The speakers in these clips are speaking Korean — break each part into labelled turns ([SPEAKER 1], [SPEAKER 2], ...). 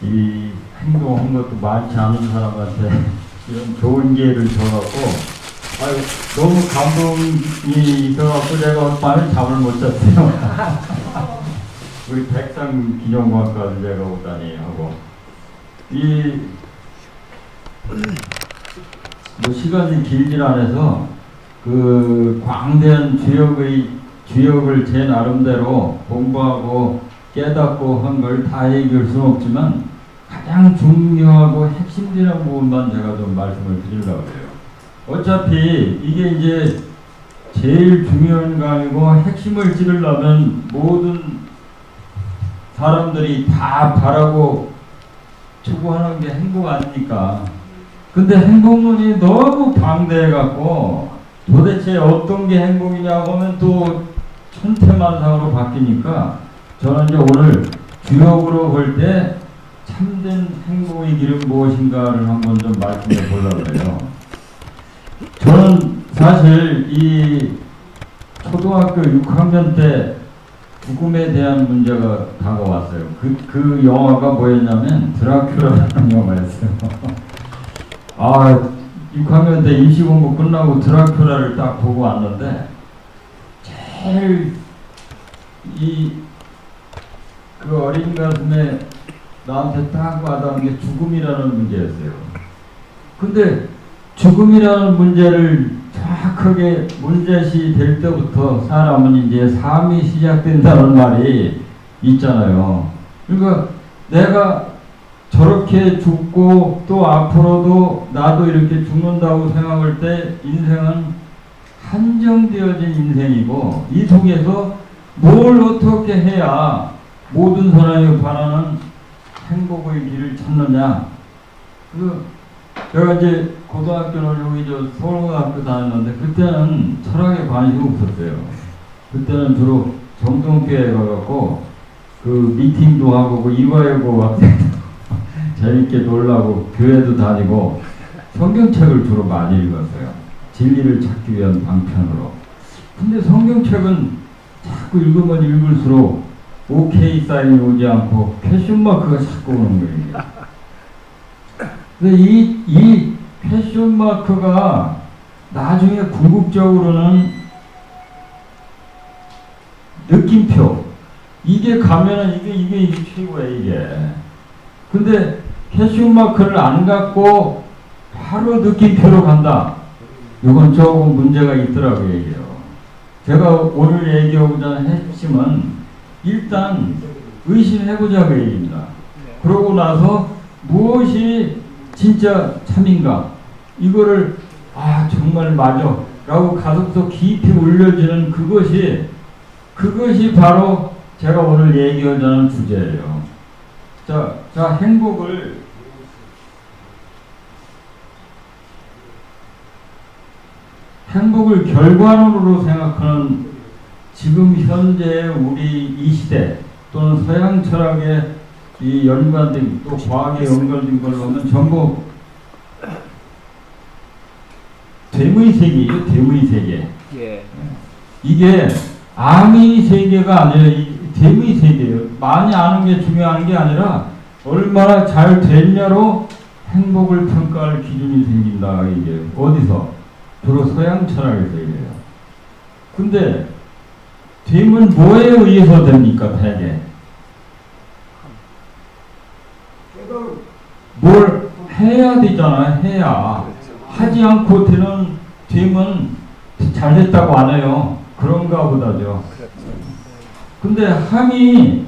[SPEAKER 1] 이 행동한 것도 많지 않은 사람한테 이런 좋은 기회를 줘갖고, 아유, 너무 감동이 있어갖고 제가 밤에 잠을 못 잤어요. 우리 백상 기념관까지 제가 오다니 하고, 뭐 시간이 길진 않아서 그 광대한 주역을 제 나름대로 공부하고 깨닫고 한 걸 다 얘기할 수는 없지만 가장 중요하고 핵심적인 부분만 제가 좀 말씀을 드리려고 해요. 어차피 이게 이제 제일 중요한 강의고 핵심을 찌르려면 모든 사람들이 다 바라고 추구하는 게 행복 아닙니까? 근데 행복론이 너무 방대해갖고 도대체 어떤 게 행복이냐고 하면 또 천태만상으로 바뀌니까 저는 이제 오늘 주역으로 볼 때 참된 행복의 길은 무엇인가를 한번 좀 말씀해 보려고 해요. 저는 사실 이 초등학교 6학년 때 죽음에 대한 문제가 다가왔어요. 그 영화가 뭐였냐면 드라큘라라는 영화였어요. 6학년 때 임시공부 끝나고 드라큘라를 딱 보고 왔는데 제일 그 어린 가슴에 나한테 딱 와닿은 게 죽음이라는 문제였어요. 근데 죽음이라는 문제를 정확하게 문제시 될 때부터 사람은 이제 삶이 시작된다는 말이 있잖아요. 그러니까 내가 저렇게 죽고 또 앞으로도 나도 이렇게 죽는다고 생각할 때 인생은 한정되어진 인생이고 이 속에서 뭘 어떻게 해야 모든 사람이 바라는 행복의 길을 찾느냐. 제가 이제 고등학교를 여기 서울고등학교 다녔는데 그때는 철학에 관심이 없었어요. 그때는 주로 정동교회 가갖고 그 미팅도 하고 그 이화여고 학생들 재밌게 놀라고 교회도 다니고 성경책을 주로 많이 읽었어요. 진리를 찾기 위한 방편으로. 근데 성경책은 자꾸 읽으면 읽을수록 오케이 사인이 오지 않고 퀘션마크가 자꾸 오는 거예요. 근데 이 퀘션마크가 나중에 궁극적으로는 느낌표. 이게 가면은 이게 최고야, 이게. 근데 퀘션마크를 안 갖고 바로 느낌표로 간다. 이건 조금 문제가 있더라고요, 이게요. 제가 오늘 얘기하고자 하는 핵심은 일단 의심해보자 그 얘기입니다. 그러고 나서 무엇이 진짜 참인가? 이거를 정말 맞아 라고 가슴속 깊이 울려지는 그것이 바로 제가 오늘 얘기하자는 주제예요. 자, 행복을 결과론으로 생각하는 지금 현재 우리 이 시대 또는 서양 철학의 이 연관된 또 과학에 연관된 걸로 보면 전부 됨의 세계예요. 됨의 세계. 예. 이게 암의 세계가 아니라 됨의 세계예요. 많이 아는 게 중요한 게 아니라 얼마나 잘 됐냐로 행복을 평가할 기준이 생긴다. 이게 어디서? 주로 서양 철학에서 이래요. 근데 됨은 뭐에 의해서 됩니까? 대개 뭘 해야 되잖아요. 해야. 하지 않고 되는 됨은 잘됐다고 안 해요. 그런가 보다죠. 근데 함이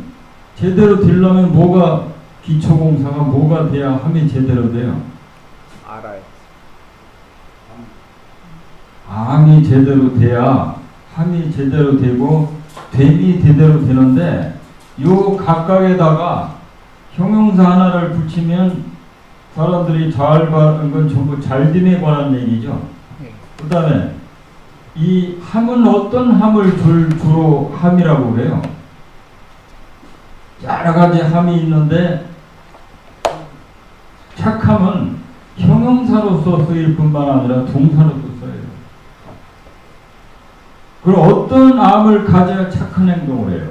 [SPEAKER 1] 제대로 되려면 뭐가 기초공사가 뭐가 돼야 함이 제대로 돼요?
[SPEAKER 2] 알아요.
[SPEAKER 1] 암이 제대로 돼야 함이 제대로 되고 됨이 제대로 되는데 요 각각에다가 형용사 하나를 붙이면 사람들이 잘 바라는 건 전부 잘됨에 관한 얘기죠. 그 다음에 이 함은 어떤 함을 주로 함이라고 그래요? 여러 가지 함이 있는데 착함은 형용사로서 쓰일 뿐만 아니라 동사로서 써요. 그럼 어떤 암을 가져야 착한 행동을 해요?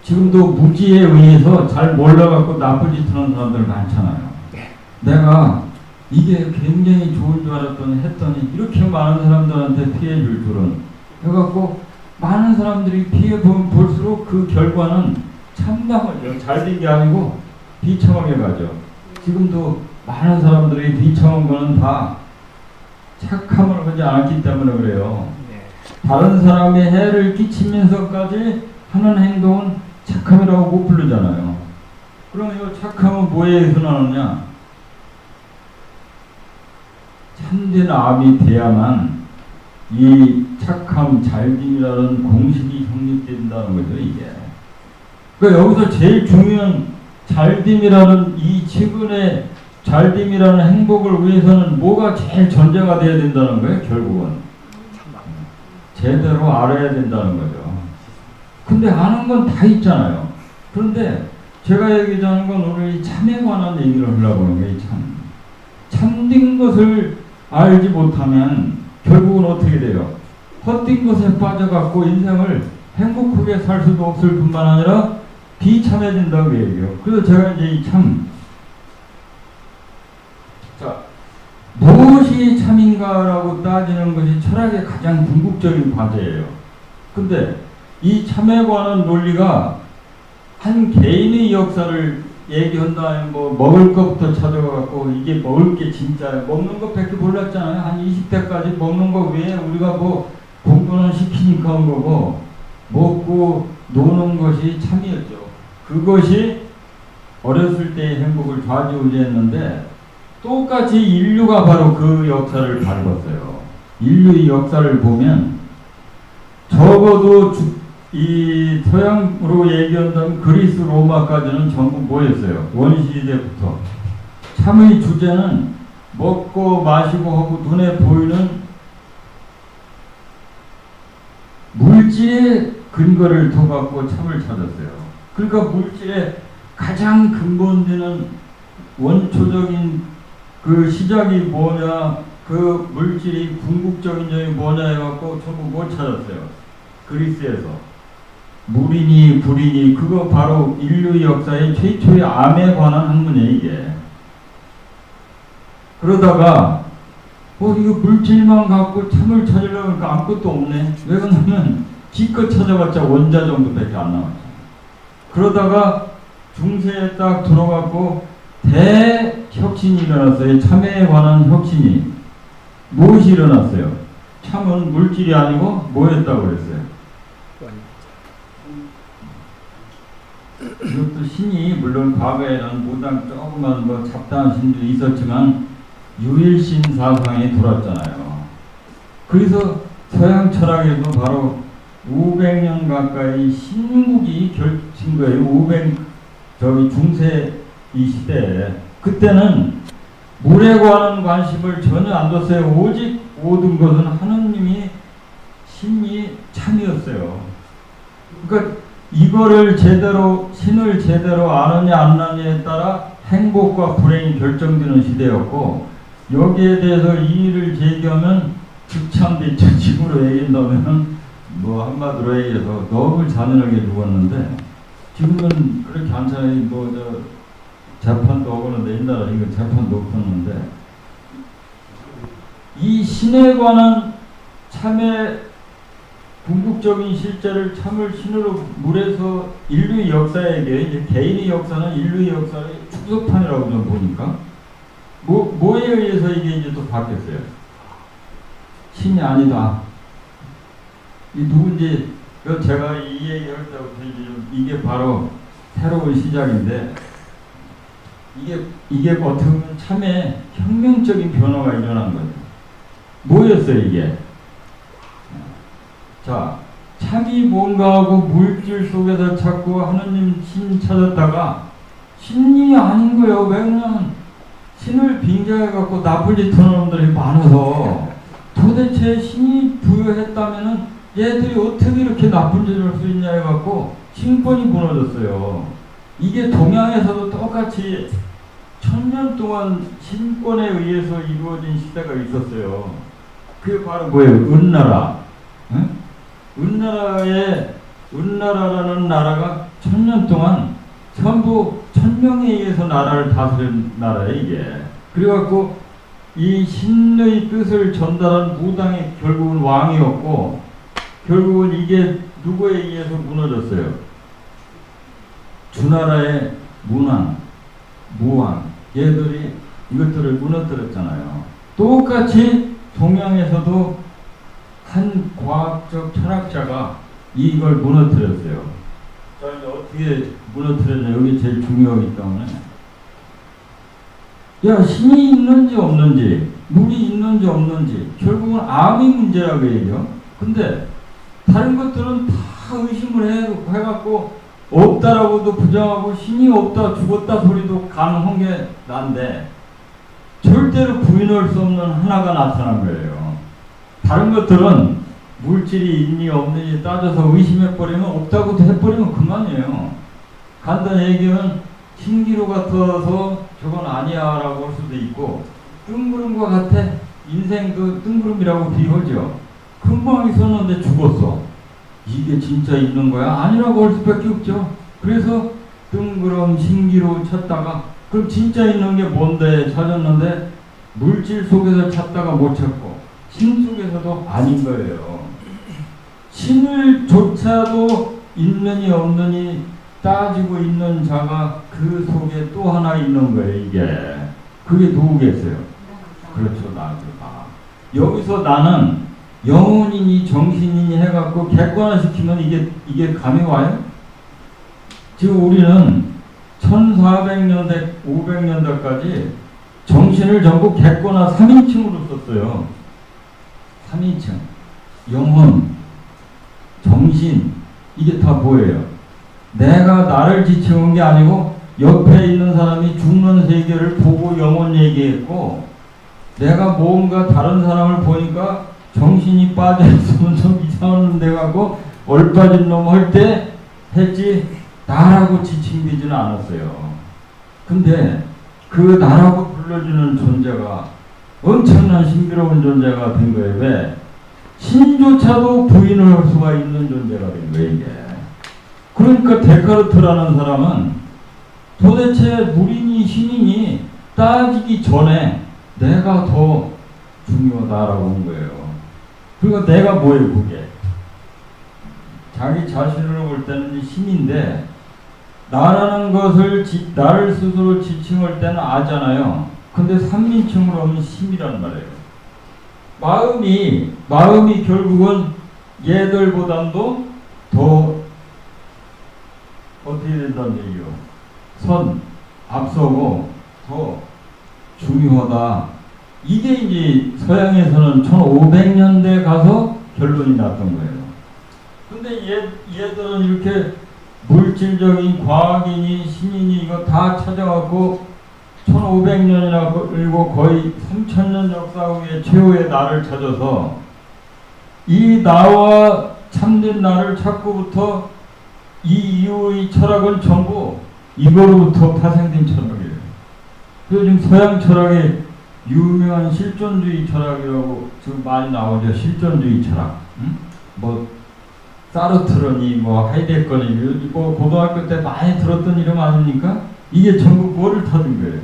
[SPEAKER 1] 지금도 무지에 의해서 잘 몰라갖고 나쁜 짓 하는 사람들 많잖아요. 내가 이게 굉장히 좋은 줄 알았더니 했더니 이렇게 많은 사람들한테 피해 줄 줄은 해갖고 많은 사람들이 피해 보면 볼수록 그 결과는 참담하죠. 잘된 게 아니고 비참하게 가죠. 지금도 많은 사람들이 비참한 거는 다 착함을 하지 않았기 때문에 그래요. 다른 사람의 해를 끼치면서까지 하는 행동은 착함이라고 못 부르잖아요. 그럼 이 착함은 뭐에 의해서 나느냐? 참된 암이 돼야만 이 착함, 잘됨이라는 공식이 성립된다는 거죠, 이게. 그러니까 여기서 제일 중요한 잘됨이라는 이 최근의 잘됨이라는 행복을 위해서는 뭐가 제일 전제가 돼야 된다는 거예요, 결국은. 제대로 알아야 된다는 거죠. 근데 아는 건 다 있잖아요. 그런데 제가 얘기하는 건 오늘 이 참에 관한 얘기를 하려고 하는 거예요, 참. 참된 것을 알지 못하면 결국은 어떻게 돼요? 헛된 것에 빠져갖고 인생을 행복하게 살 수도 없을 뿐만 아니라 비참해진다고 얘기해요. 그래서 제가 이제 이 참, 자, 무엇이 참인가라고 따지는 것이 철학의 가장 궁극적인 과제예요. 근데 이 참에 관한 논리가 한 개인의 역사를 얘기한다, 뭐 먹을 것부터 찾아가고 이게 먹을 게 진짜 먹는 것밖에 몰랐잖아요. 한 20대까지 먹는 거 외에 우리가 뭐 공부는 시키니까 한 거고 먹고 노는 것이 참이었죠. 그것이 어렸을 때의 행복을 좌지우지했는데 똑같이 인류가 바로 그 역사를 밟았어요. 인류의 역사를 보면 적어도 이 서양으로 얘기한다면 그리스 로마까지는 전부 뭐였어요? 원시시대부터. 참의 주제는 먹고 마시고 하고 눈에 보이는 물질의 근거를 둬갖고 참을 찾았어요. 그러니까 물질의 가장 근본되는 원초적인 그 시작이 뭐냐, 그 물질이 궁극적인 점이 뭐냐 해갖고 전부 못 찾았어요. 그리스에서. 물이니 불이니 그거 바로 인류 역사의 최초의 암에 관한 학문이에요, 이게. 그러다가 이거 물질만 갖고 참을 찾으려고 하니까 아무것도 없네. 왜 그러냐면 기껏 찾아봤자 원자 정도밖에 안 나왔죠. 그러다가 중세에 딱 들어갔고 대혁신이 일어났어요. 참에 관한 혁신이. 무엇이 일어났어요? 참은 물질이 아니고 뭐였다고 그랬어요? 이것도 신이 물론 과거에는 무당 조그만 뭐 잡다한 신도 있었지만 유일신 사상이 돌았잖아요. 그래서 서양 철학에도 바로 500년 가까이 신국이 결친 거예요. 500 중세 이 시대에. 그때는 물에 관한 관심을 전혀 안 뒀어요. 오직 모든 것은 하느님이 신이 참이었어요. 그러니까 이거를 제대로 신을 제대로 아느냐 안 아느냐에 따라 행복과 불행이 결정되는 시대였고 여기에 대해서 이의를 제기하면 극참대처 지구로 얘기한다면 뭐 한마디로 얘기해서 너무 잔인하게 죽었는데 지금은 그렇게 않잖아요. 뭐 재판도 하고는 옛날에 이거 재판도 없었는데 이 신에 관한 참의 궁극적인 실제를 참을 신으로 물에서 인류의 역사에게 이제 개인의 역사는 인류의 역사의 축소판이라고 좀 보니까 뭐에 의해서 이게 이제 또 바뀌었어요. 신이 아니다. 이 누군지 제가 이 얘기할 때부터 이게 바로 새로운 시작인데 이게 어떻게 보면 참에 혁명적인 변화가 일어난 거죠. 뭐였어요 이게? 자, 참이 뭔가 하고 물질 속에서 찾고 하느님 신 찾았다가 신이 아닌 거예요. 왜 그러냐면 신을 빙자해갖고 나쁜 짓 하는 놈들이 많아서 도대체 신이 부여했다면은 얘들이 어떻게 이렇게 나쁜 짓을 할 수 있냐 해갖고 신권이 무너졌어요. 이게 동양에서도 똑같이 1000년 동안 신권에 의해서 이루어진 시대가 있었어요. 그게 바로 뭐예요? 은나라. 응? 은나라라는 나라가 1000년 동안 전부 천명에 의해서 나라를 다스린 나라예요, 이게. 그래갖고 이 신의 뜻을 전달한 무당이 결국은 왕이었고, 결국은 이게 누구에 의해서 무너졌어요? 주나라의 문왕, 무왕, 얘들이 이것들을 무너뜨렸잖아요. 똑같이 동양에서도 한 과학적 철학자가 이걸 무너뜨렸어요. 자, 이제 어떻게 무너뜨렸냐? 여기 제일 중요하기 때문에. 야, 신이 있는지 없는지, 물이 있는지 없는지, 결국은 암이 문제라고 얘기해요. 근데 다른 것들은 다 의심을 해갖고 없다라고도 부정하고 신이 없다, 죽었다 소리도 가능한 게 난데 절대로 부인할 수 없는 하나가 나타난 거예요. 다른 것들은 물질이 있니 없니 따져서 의심해버리면 없다고 해버리면 그만이에요. 간단히 얘기하면 신기루 같아서 저건 아니야 라고 할 수도 있고, 뜬구름과 같아. 인생도 뜬구름이라고 비유하죠. 금방 있었는데 죽었어. 이게 진짜 있는 거야? 아니라고 할 수밖에 없죠. 그래서 뜬구름 신기루 찾다가 그럼 진짜 있는 게 뭔데 찾았는데 물질 속에서 찾다가 못 찾고 신 속에서도 아닌 거예요. 신을 조차도 있느니 없느니 따지고 있는 자가 그 속에 또 하나 있는 거예요, 이게. 그게 누구겠어요? 그렇죠, 나죠. 여기서 나는 영혼이니 정신이니 해갖고 객관화시키면 이게 감이 와요? 지금 우리는 1400년대, 500년대까지 정신을 전부 객관화 3인칭으로 썼어요. 3인칭. 영혼, 정신, 이게 다 뭐예요? 내가 나를 지칭한 게 아니고 옆에 있는 사람이 죽는 세계를 보고 영혼 얘기했고, 내가 뭔가 다른 사람을 보니까 정신이 빠져있으면 좀 이상한 데 가고 얼빠진 놈 할 때 했지 나라고 지칭되지는 않았어요. 근데 그 나라고 불러주는 존재가 엄청난 신비로운 존재가 된 거예요. 왜? 신조차도 부인을 할 수가 있는 존재가 된 거예요, 이게. 그러니까 데카르트라는 사람은 도대체 물이니 신이니 따지기 전에 내가 더 중요하다라고 한 거예요. 그리고 내가 뭐예요, 그게? 자기 자신을 볼 때는 신인데, 나라는 것을 나를 스스로 지칭할 때는 아잖아요. 근데 3인칭으로 하면 신이란 말이에요. 마음이 결국은 얘들보다도 더 어떻게 된다는 얘기요? 앞서고 더 중요하다. 이게 이제 서양에서는 1500년대 가서 결론이 났던 거예요. 근데 얘들은 이렇게 물질적인 과학이니 신이니 이거 다 찾아갖고 1500년이나 그리고 거의 3000년 역사 후에 최후의 나를 찾아서 이 나와 참된 나를 찾고부터 이 이후의 철학은 전부 이거로부터 파생된 철학이에요. 그래서 지금 서양 철학의 유명한 실존주의 철학이라고 지금 많이 나오죠. 실존주의 철학. 응? 뭐 사르트르니 뭐 하이데거니 뭐 고등학교 때 많이 들었던 이름 아닙니까? 이게 전부 뭐를 찾은 거예요?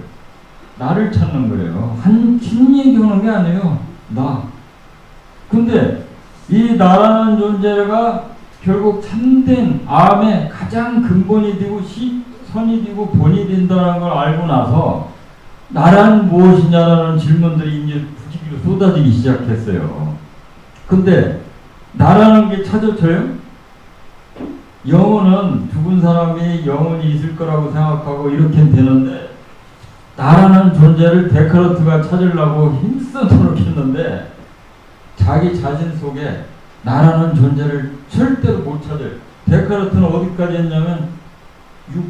[SPEAKER 1] 나를 찾는 거예요. 신 얘기하는 게 아니에요. 나. 근데 이 나라는 존재가 결국 참된 암의 가장 근본이 되고 선이 되고 본이 된다는 걸 알고 나서 나란 무엇이냐라는 질문들이 이제 부지기로 쏟아지기 시작했어요. 근데 나라는 게 찾아져요? 영혼은 죽은 사람이 영혼이 있을 거라고 생각하고 이렇게 되는데, 나라는 존재를 데카르트가 찾으려고 힘써 노력했는데 자기 자신 속에 나라는 존재를 절대로 못 찾아요. 데카르트는 어디까지 했냐면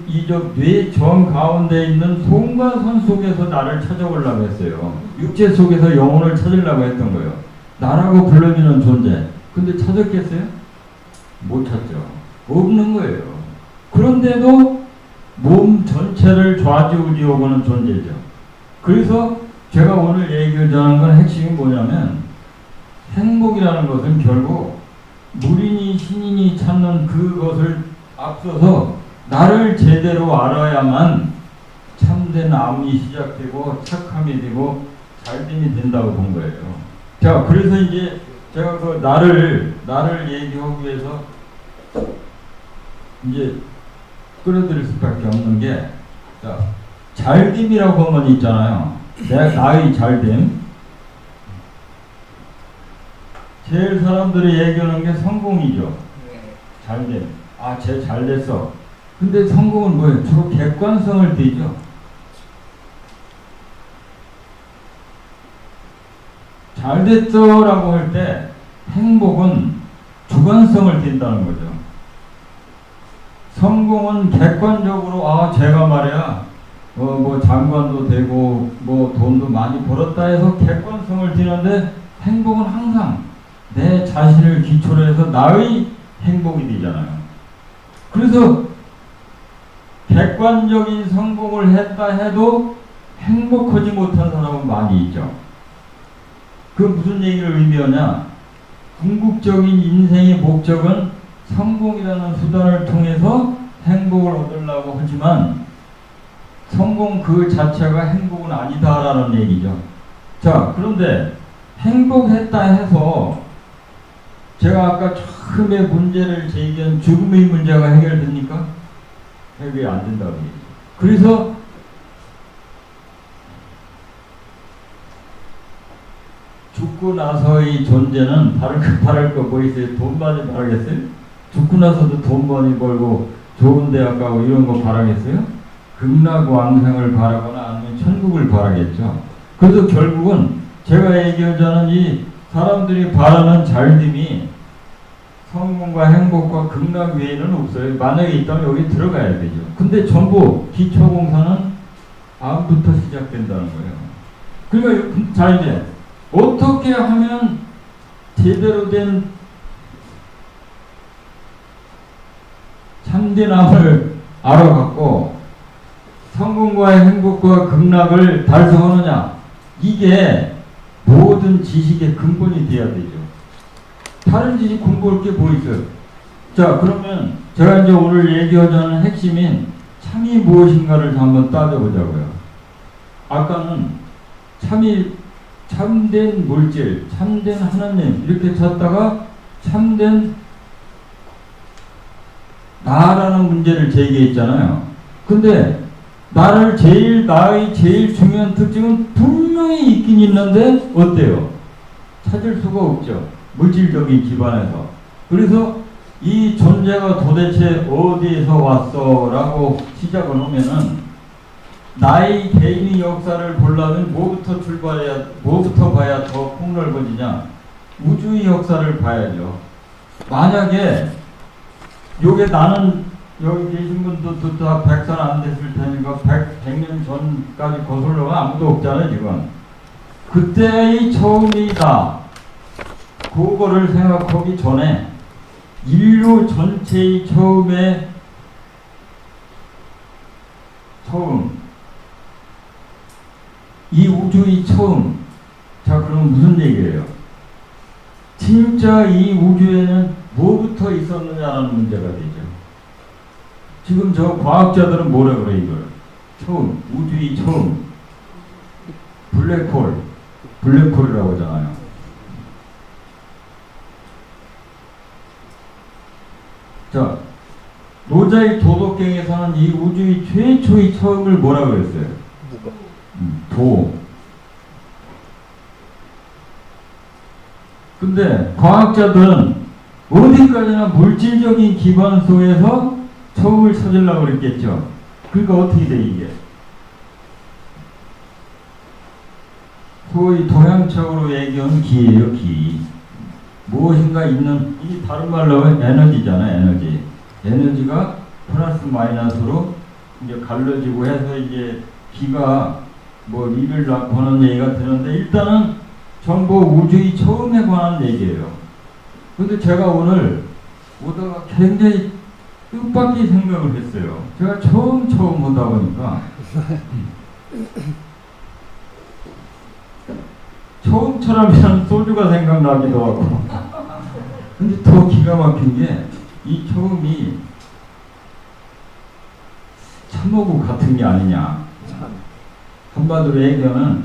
[SPEAKER 1] 이적 뇌정 가운데 있는 손과 손 속에서 나를 찾아오려고 했어요. 육체 속에서 영혼을 찾으려고 했던 거예요. 나라고 불러주는 존재. 근데 찾았겠어요? 못 찾죠. 없는 거예요. 그런데도 몸 전체를 좌지우지하고는 존재죠. 그래서 제가 오늘 얘기하자는 건 핵심이 뭐냐면, 행복이라는 것은 결국 물이니 신이니 찾는 그것을 앞서서 나를 제대로 알아야만 참된 암이 시작되고 착함이 되고 잘됨이 된다고 본 거예요. 자, 그래서 이제 제가 그 나를 얘기하기 위해서 이제 끌어들일 수밖에 없는 게, 자, 잘됨이라고 하면 있잖아요. 나의 잘됨. 제일 사람들이 얘기하는 게 성공이죠. 잘됨. 아, 쟤 잘됐어. 근데 성공은 뭐예요? 주로 객관성을 띠죠. 잘됐어라고 할 때 행복은 주관성을 띈다는 거죠. 성공은 객관적으로 아, 제가 말이야 뭐 장관도 되고 뭐 돈도 많이 벌었다 해서 객관성을 띠는데, 행복은 항상 내 자신을 기초로 해서 나의 행복이 되잖아요. 그래서 객관적인 성공을 했다 해도 행복하지 못한 사람은 많이 있죠. 그 무슨 얘기를 의미하냐? 궁극적인 인생의 목적은 성공이라는 수단을 통해서 행복을 얻으려고 하지만 성공 그 자체가 행복은 아니다라는 얘기죠. 자, 그런데 행복했다 해서 제가 아까 처음에 문제를 제기한 죽음의 문제가 해결됩니까? 해결이 안 된다고 얘기죠. 그래서 죽고 나서의 존재는 바랄 거 뭐 있어요? 돈 많이 바라겠어요? 죽고 나서도 돈 많이 벌고 좋은 대학 가고 이런 거 바라겠어요? 극락왕생을 바라거나 아니면 천국을 바라겠죠. 그래서 결국은 제가 얘기하자는 이 사람들이 바라는 잘됨이 성공과 행복과 극락 외에는 없어요. 만약에 있다면 여기 들어가야 되죠. 근데 전부 기초공사는 암부터 시작된다는 거예요. 그러니까 자, 이제 어떻게 하면 제대로 된 참된 암을 알아갖고 성공과 행복과 극락을 달성하느냐, 이게 모든 지식의 근본이 돼야 되죠. 다른 지식 공부할 게 뭐 있어요? 자, 그러면 제가 이제 오늘 얘기하자는 핵심인 참이 무엇인가를 한번 따져보자고요. 아까는 참된 물질, 참된 하나님 이렇게 찾다가 참된 나라는 문제를 제기했잖아요. 근데 나의 제일 중요한 특징은 분명히 있긴 있는데 어때요? 찾을 수가 없죠. 물질적인 기반에서. 그래서 이 존재가 도대체 어디에서 왔어? 라고 시작을 하면은 나의 개인의 역사를 보려면 뭐부터 봐야 더 폭넓어지냐? 우주의 역사를 봐야죠. 만약에 요게 나는 여기 계신 분도 다 100살 안 됐을 테니까 100년 전까지 거슬러가 아무도 없잖아요, 지금. 그때의 처음이다. 그거를 생각하기 전에 인류 전체의 처음, 이 우주의 처음. 자, 그럼 무슨 얘기예요? 진짜 이 우주에는 뭐부터 있었느냐라는 문제가 되죠. 지금 저 과학자들은 뭐라 그래, 이걸? 처음, 우주의 처음. 블랙홀이라고 하잖아요. 자, 노자의 도덕경에서는 이 우주의 최초의 처음을 뭐라 그랬어요? 도. 근데 과학자들은 어디까지나 물질적인 기반 속에서 처음을 찾으려고 그랬겠죠. 그러니까 어떻게 돼, 이게? 소위 동양적으로 얘기하는 기예요, 기. 무엇인가 있는, 이 다른 말로 하면 에너지잖아요, 에너지. 에너지가 플러스 마이너스로 이제 갈라지고 해서 이제 기가 뭐 일을 낳고는 얘기가 되는데, 일단은 전부 우주의 처음에 관한 얘기예요. 근데 제가 오늘 오다가 굉장히 뜻밖의 생각을 했어요. 제가 처음 오다 보니까 처음처럼 소주가 생각나기도 하고. 근데 더 기가 막힌 게 이 처음이 참하고 같은 게 아니냐. 한마디로 얘기하면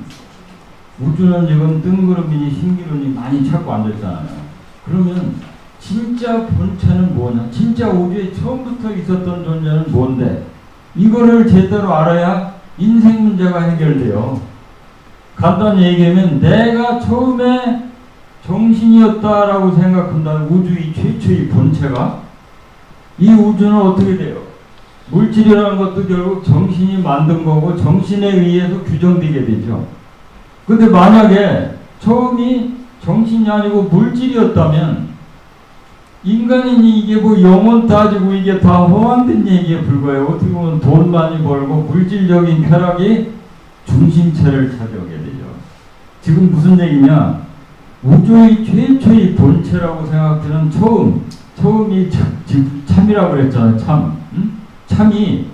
[SPEAKER 1] 우주는 지금 뜬구름이니 신기루니 많이 찾고 앉았잖아요. 그러면 진짜 본체는 뭐냐? 진짜 우주에 처음부터 있었던 존재는 뭔데? 이거를 제대로 알아야 인생 문제가 해결돼요. 간단히 얘기하면 내가 처음에 정신이었다라고 생각한다는 우주의 최초의 본체가 이 우주는 어떻게 돼요? 물질이라는 것도 결국 정신이 만든 거고 정신에 의해서 규정되게 되죠. 근데 만약에 처음이 정신이 아니고 물질이었다면 인간이니 이게 뭐 영혼 따지고 이게 다 허황된 얘기에 불과해요. 어떻게 보면 돈 많이 벌고 물질적인 쾌락이 중심체를 차지하게 되죠. 지금 무슨 얘기냐? 우주의 최초의 본체라고 생각되는 처음이 참이라고 그랬잖아요. 참. 참이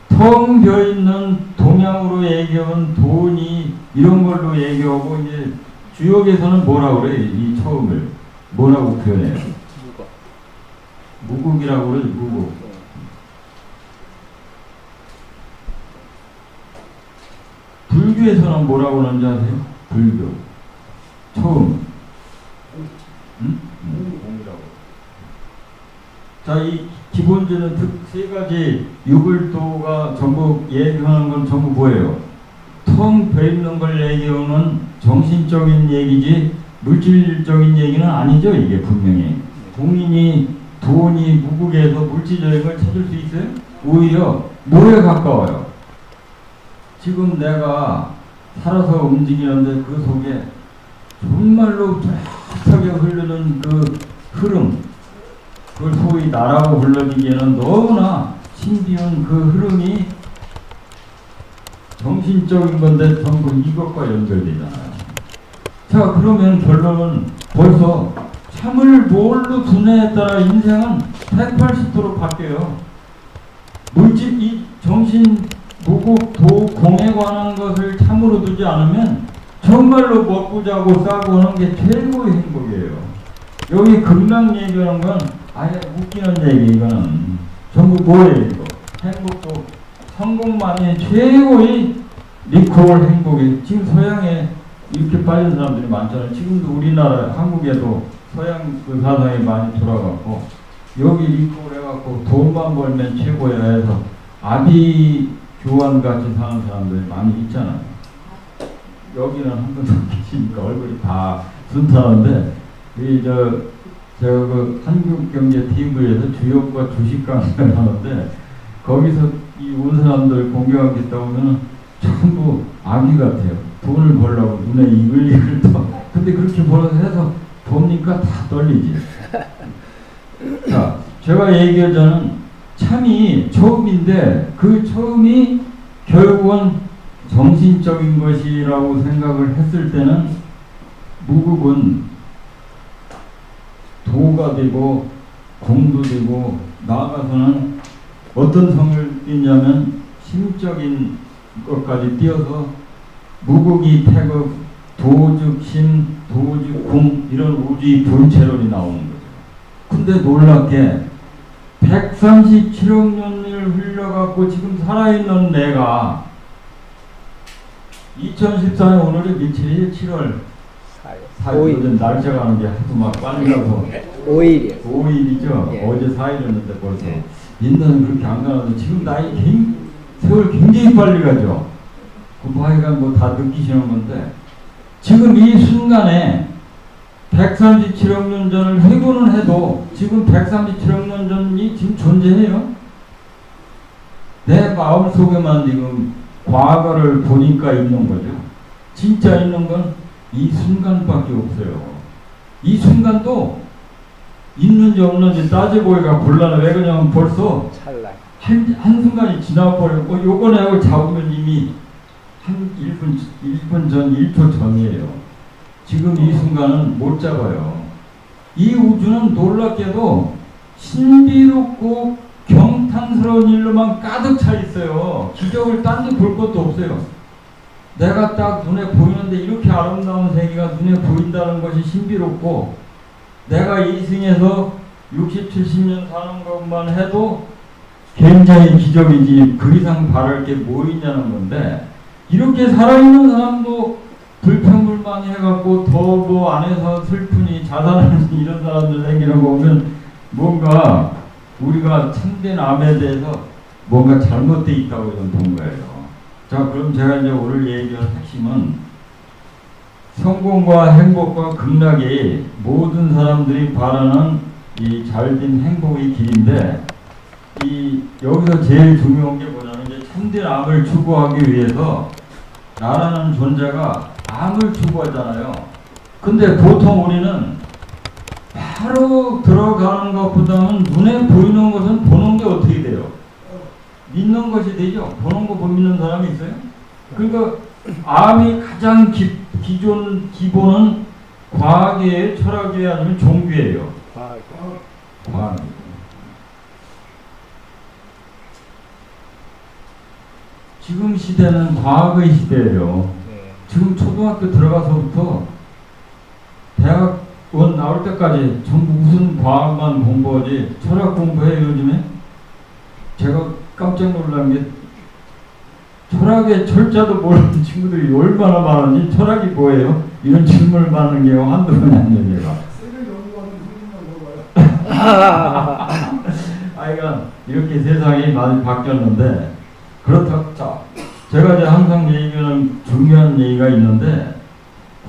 [SPEAKER 1] 텅 비어있는 동양으로 얘기하면 돈이 이런 걸로 얘기하고 이제 주역에서는 뭐라고 그래? 이 처음을 뭐라고 표현해요? 무국이라고 그러죠. 무국. 불교에서는 뭐라고 하는지 아세요? 불교. 처음. 공이라고. 자, 이 기본적인 세 가지 육을도가 전부 얘기하는 건 전부 뭐예요? 텅 비어있는 걸 얘기하는 정신적인 얘기지 물질적인 얘기는 아니죠. 이게 분명히. 공인이 돈이 무국에서 물질적인 걸 찾을 수 있어요? 오히려 뭐에 가까워요? 지금 내가 살아서 움직이는데 그 속에 정말로 뚜렷하게 흐르는 그 흐름, 그걸 소위 나라고 불러지기에는 너무나 신비한 그 흐름이 정신적인 건데 전부 이것과 연결되잖아요. 자, 그러면 결론은 벌써 참을 뭘로 두냐에 따라 인생은 180도로 바뀌어요. 물질, 이 정신, 무국, 도, 공에 관한 것을 참으로 두지 않으면 정말로 먹고 자고 싸고 하는 게 최고의 행복이에요. 여기 극락 얘기하는 건 아예 웃기는 얘기, 이거는. 전부 뭐예요, 이거? 행복도 성공만이 최고의 리콜 행복이. 지금 서양에 이렇게 빠진 사람들이 많잖아요. 지금도 우리나라, 한국에도 서양 그 사상이 많이 돌아갔고, 여기 리콜 해갖고 돈만 벌면 최고야 해서 아비 교환같이 사는 사람들이 많이 있잖아요. 여기는 한 분도 계시니까 얼굴이 다 순탄한데, 제가 그 한국경제 TV에서 주역과 주식 강의를 하는데, 거기서 이 온 사람들 공경하겠다고 하면 전부 아기 같아요. 돈을 벌려고 눈에 이글이글 떠. 근데 그렇게 벌어서 해서 보니까 다 떨리지. 자, 제가 얘기하자는 참이 처음인데 그 처음이 결국은 정신적인 것이라고 생각을 했을 때는 무국은 도가 되고 공도 되고 나아가서는 어떤 성을 띠냐면 심적인 것까지 띄어서 무국이 태극, 도즉 심, 도즉 공 이런 우주의 본체론이 나오는 거죠. 근데 놀랍게 137억 년을 흘려갖고 지금 살아있는 내가 2014년 오늘이 며칠이에요? 7월 4일. 날짜가 하는 게 하도 막 빨리 가서
[SPEAKER 2] 5일이요.
[SPEAKER 1] 5일이죠?
[SPEAKER 2] 예.
[SPEAKER 1] 어제 4일이었는데 벌써. 옛날은 그렇게 안 가는데 지금 세월 굉장히 빨리 가죠. 그 하여간 뭐 다 느끼시는 건데 지금 이 순간에 137억 년 전을 회고는 해도 지금 137억 년 전이 지금 존재해요. 내 마음 속에만 지금 과거를 보니까 있는 거죠. 진짜 있는 건 이 순간밖에 없어요. 이 순간도 있는지 없는지 따져보기가 곤란해. 왜 그러냐면 벌써 한순간이 지나버렸고 요번에 하고 잡으면 이미 한 1분 전, 1초 전이에요. 지금 이 순간은 못 잡아요. 이 우주는 놀랍게도 신비롭고 경탄스러운 일로만 가득 차 있어요. 기적을 딴 데 볼 것도 없어요. 내가 딱 눈에 보이는데 이렇게 아름다운 세계가 눈에 보인다는 것이 굉장히 기적이지 그 이상 바랄 게 뭐 있냐는 건데, 이렇게 살아있는 사람도 불평불만 해갖고 더 뭐 안에서 슬프니 자살하는 이런 사람들 생기는 거 보면 뭔가 우리가 참된 암에 대해서 뭔가 잘못되어 있다고 좀 본 거예요. 자, 그럼 제가 이제 오늘 얘기할 핵심은 성공과 행복과 극락이 모든 사람들이 바라는 이 잘된 행복의 길인데, 이 여기서 제일 중요한 게 뭐냐면 이제 참된 암을 추구하기 위해서 나라는 존재가 암을 추구하잖아요. 근데 보통 우리는 바로 들어가는 것보다는 눈에 보이는 것은 보는 게 어떻게 돼요? 믿는 것이 되죠. 보는 거 못 믿는 사람이 있어요? 그러니까 암이 가장 기본은 과학이에요, 철학이에요, 아니면 종교예요? 과학. 지금 시대는 과학의 시대예요. 지금 초등학교 들어가서부터 대학원 나올 때까지 전부 무슨 과학만 공부하지 철학 공부해요 요즘에? 제가 깜짝 놀란 게 철학의 철자도 모르는 친구들이 얼마나 많은지, 철학이 뭐예요? 이런 질문을 받는 게 한두 번이 아니에요, 제가. 아이가 이렇게 세상이 많이 바뀌었는데, 그렇다고, 자, 제가 이제 항상 얘기하는 중요한 얘기가 있는데,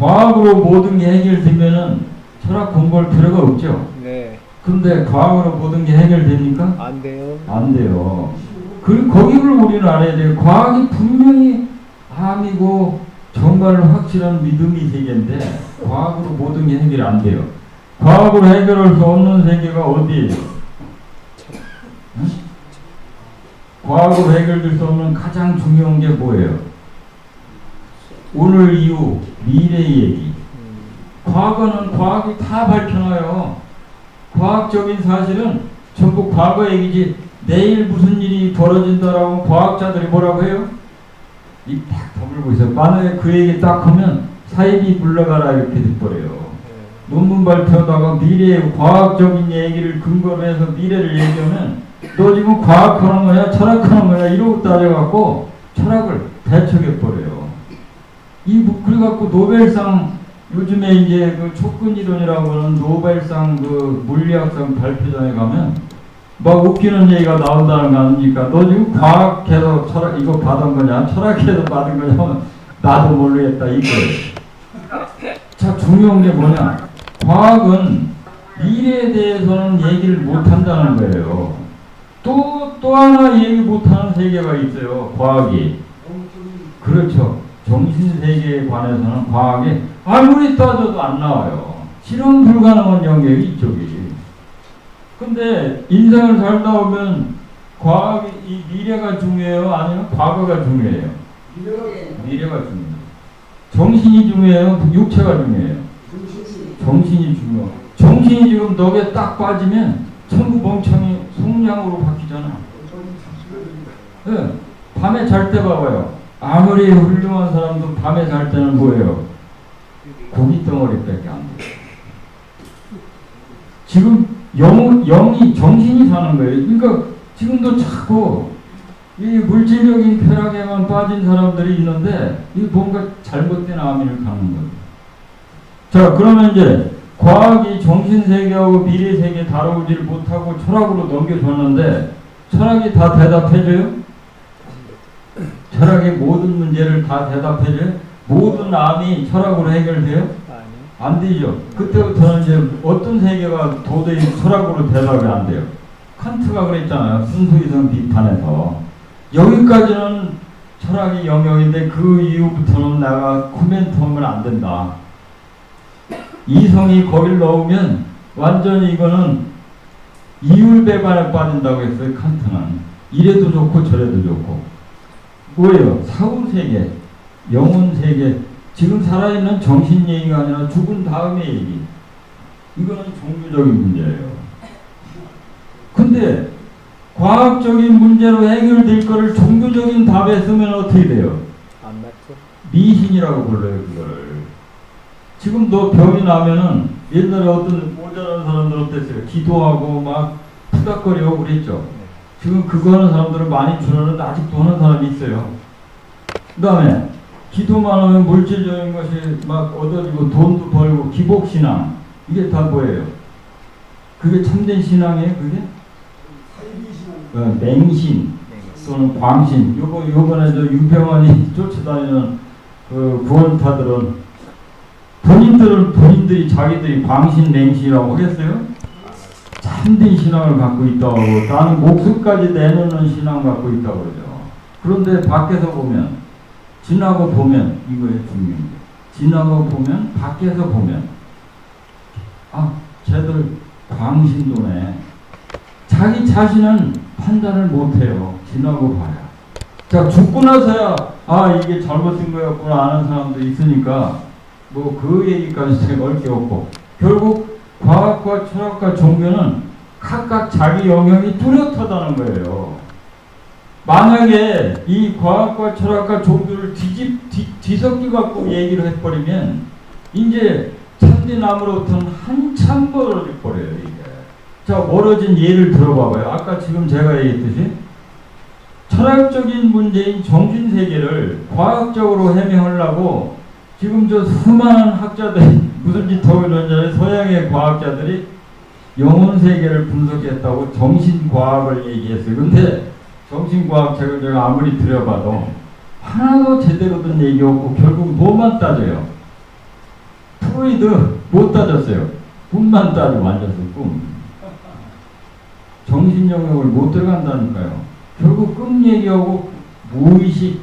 [SPEAKER 1] 과학으로 모든 게 해결되면은 철학 공부할 필요가 없죠.
[SPEAKER 2] 네.
[SPEAKER 1] 근데 과학으로 모든 게 해결됩니까?
[SPEAKER 2] 안 돼요.
[SPEAKER 1] 안 돼요. 거기를 우리는 알아야 돼요. 과학이 분명히 암이고 정말 확실한 믿음의 세계인데 과학으로 모든 게 해결이 안 돼요. 과학으로 해결할 수 없는 세계가 어디예요? 응? 과학으로 해결될 수 없는 가장 중요한 게 뭐예요? 오늘 이후 미래 얘기. 과거는 과학이 다 밝혀놔요. 과학적인 사실은 전부 과거 얘기지. 내일 무슨 일이 벌어진다라고 과학자들이 뭐라고 해요? 입 딱 다물고 있어요. 만약에 그 얘기 딱 하면 사이비 물러가라 이렇게 돼버려요. 논문 발표하다가 미래의 과학적인 얘기를 근거로 해서 미래를 얘기하면 너 지금 과학하는 거냐 철학하는 거냐 이러고 따져갖고 철학을 배척해버려요. 그래갖고 노벨상 요즘에 이제 그 촉근이론이라고 하는 노벨상 그 물리학상 발표장에 가면 막 웃기는 얘기가 나온다는 거 아닙니까? 너 지금 과학해서 철학 이거 받은 거냐? 철학해서 받은 거냐? 나도 모르겠다 이거예요. 자, 중요한 게 뭐냐? 과학은 미래에 대해서는 얘기를 못한다는 거예요. 또 하나 얘기 못하는 세계가 있어요. 과학이. 그렇죠. 정신세계에 관해서는 과학이 아무리 따져도 안 나와요. 실험 불가능한 영역이 이쪽이. 근데 인생을 살다 보면 과학이 이 미래가 중요해요? 아니면 과거가 중요해요? 미래가 중요해요. 정신이 중요해요? 육체가 중요해요? 정신이 중요해요. 정신이 지금 넋에 딱 빠지면 전부 멍청이 송량으로 바뀌잖아. 네. 밤에 잘 때 봐봐요. 아무리 훌륭한 사람도 밤에 잘 때는 뭐예요? 고기 덩어리밖에 안 돼요. 지금 영이 정신이 사는 거예요. 그러니까 지금도 자꾸 이 물질적인 쾌락에만 빠진 사람들이 있는데 이 뭔가 잘못된 암인을 가는 거예요. 자, 그러면 이제 과학이 정신세계하고 미래세계 다루지를 못하고 철학으로 넘겨줬는데 철학이 다 대답해줘요? 철학의 모든 문제를 다 대답해줘요? 모든 암이 철학으로 해결돼요? 안 되죠. 그때부터는 이제 어떤 세계가 도저히 철학으로 대답이 안 돼요. 칸트가 그랬잖아요. 순수이성 비판에서. 여기까지는 철학의 영역인데 그 이후부터는 내가 코멘트하면 안 된다. 이성이 거길 넣으면 완전히 이거는 이율배반에 빠진다고 했어요. 칸트는. 이래도 좋고 저래도 좋고. 뭐예요? 사후세계, 영혼세계, 지금 살아있는 정신 얘기가 아니라 죽은 다음의 얘기. 이거는 종교적인 문제예요. 근데 과학적인 문제로 해결될 거를 종교적인 답에 쓰면 어떻게 돼요?
[SPEAKER 2] 안 맞죠?
[SPEAKER 1] 미신이라고 불러요, 그거를. 지금 너 병이 나면은 옛날에 어떤 모자란 사람들 어땠어요? 기도하고 막 푸닥거리고 그랬죠. 지금 그거 하는 사람들은 많이 줄었는데 아직도 하는 사람이 있어요. 그 다음에 기도만 하면 물질적인 것이 막 얻어지고 돈도 벌고 기복신앙, 이게 다 뭐예요? 그게 참된 신앙이에요? 그게? 맹신 또는 광신. 요번에 저 유병원이 쫓아다니는 그 구원타들은 본인들이 자기들이 광신 맹신이라고 하겠어요? 참된 신앙을 갖고 있다고 하고 나는 목숨까지 내놓는 신앙을 갖고 있다고 그러죠. 그런데 밖에서 보면, 지나고 보면, 이거에 중요한 게, 지나고 보면, 밖에서 보면, 아, 쟤들 광신도네. 자기 자신은 판단을 못해요. 지나고 봐야. 자, 죽고 나서야 아, 이게 잘못된 거였구나 아는 사람도 있으니까 뭐 그 얘기까지 제가 할 게 없고, 결국 과학과 철학과 종교는 각각 자기 영역이 뚜렷하다는 거예요. 만약에 이 과학과 철학과 종교를 뒤섞여 갖고 얘기를 해버리면 이제 참되나무로부터는 한참 멀어져 버려요, 이게. 자, 멀어진 예를 들어봐봐요. 아까 지금 제가 얘기했듯이 철학적인 문제인 정신세계를 과학적으로 해명하려고 지금 저 수많은 학자들이 무슨 짓 하고 있는지 서양의 과학자들이 영혼세계를 분석했다고 정신과학을 얘기했어요. 근데 정신과학책을 제가 아무리 들여봐도 하나도 제대로 된 얘기 없고 결국 뭐만 따져요? 프로이드 못 따졌어요. 꿈만 따지고 앉아서 꿈. 정신 영역을 못 들어간다니까요. 결국 꿈 얘기하고 무의식,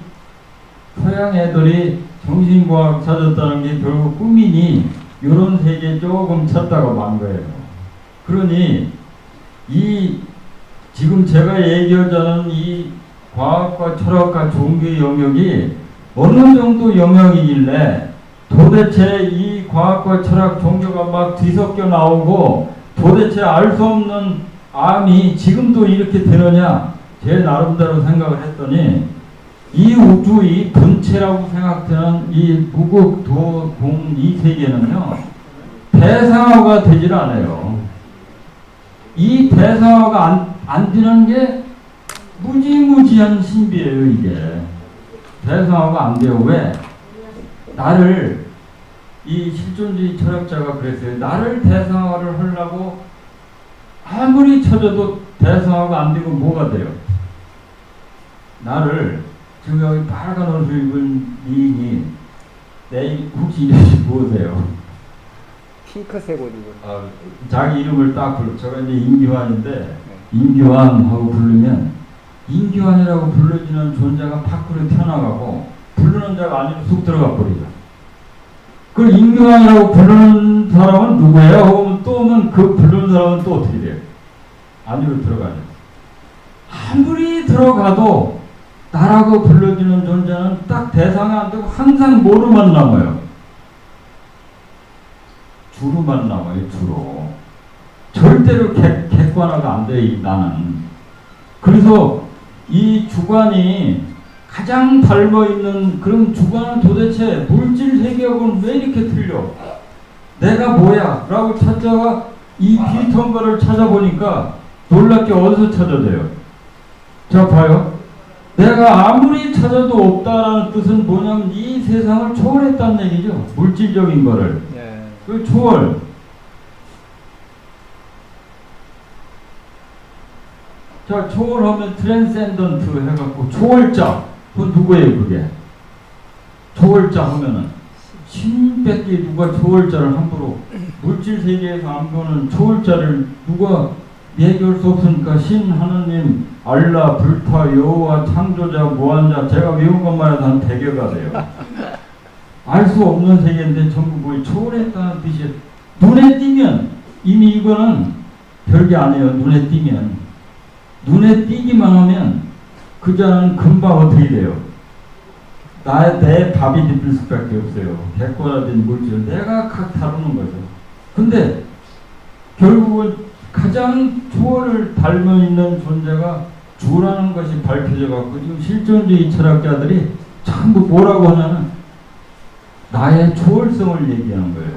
[SPEAKER 1] 서양 애들이 정신과학 찾았다는 게 결국 꿈이니 이런 세계 조금 찾다가 만 거예요. 그러니 이 지금 제가 얘기하자는 이 과학과 철학과 종교의 영역이 어느 정도 영역이길래 도대체 이 과학과 철학 종교가 막 뒤섞여 나오고 도대체 알 수 없는 암이 지금도 이렇게 되느냐, 제 나름대로 생각을 했더니 이 우주의 본체라고 생각되는 이 무극도공 이 세계는요 대상화가 되질 않아요. 이 대상화가 안 되는 게 무지무지한 신비예요. 이게 대상화가 안 돼요. 왜? 나를, 이 실존주의 철학자가 그랬어요. 나를 대상화를 하려고 아무리 쳐줘도 대상화가 안 되고 뭐가 돼요? 나를, 지금 여기 빨간 옷을 입은 미인이 내 혹시 이름이 뭐세요?
[SPEAKER 2] 핑크색 옷 입은.
[SPEAKER 1] 아, 자기 이름을 딱 불러. 제가 이제 임기환인데 임기환하고 부르면 임기환이라고 불러주는 존재가 밖으로 튀어나가고 부르는 자가 안으로 쑥 들어가 버리죠. 그 임기환이라고 부르는 사람은 누구예요? 하고 또 오면 그 부르는 사람은 또 어떻게 돼요? 안으로 들어가죠. 아무리 들어가도 나라고 불러주는 존재는 딱 대상이 안 되고 항상 뭐로만 남아요? 주로만 남아요. 주로. 절대로 객관화가 안 돼, 나는. 그래서 이 주관이 가장 닮아있는 그런 주관은 도대체 물질 세계하고는 왜 이렇게 틀려? 내가 뭐야? 라고 찾다가 이 비슷한 거를 찾아보니까 놀랍게 어디서 찾아져요? 자, 봐요. 내가 아무리 찾아도 없다라는 뜻은 뭐냐면 이 세상을 초월했다는 얘기죠. 물질적인 거를. 그 초월. 자, 초월하면 트랜센던트 해갖고 초월자. 그건 누구예요, 그게? 초월자 하면은 신밖에 누가 초월자를 함부로 물질 세계에서 안 보는 초월자를 누가 얘기할 수 없으니까 신, 하느님, 알라, 불타, 여호와, 창조자, 무한자, 제가 외운 것만 해도 한 100여가 돼요. 알 수 없는 세계인데 전부 뭘 초월했다는 뜻이에요. 눈에 띄면 이미 이거는 별게 아니에요. 눈에 띄면. 눈에 띄기만 하면 그 자는 금방 어떻게 돼요? 내 밥이 뒤필 수밖에 없어요. 객관화된 물질을 내가 각 다루는 거죠. 근데 결국은 가장 초월을 닮아 있는 존재가 주라는 것이 밝혀져 갖고 지금 실존주의 철학자들이 전부 뭐라고 하냐면 나의 초월성을 얘기하는 거예요.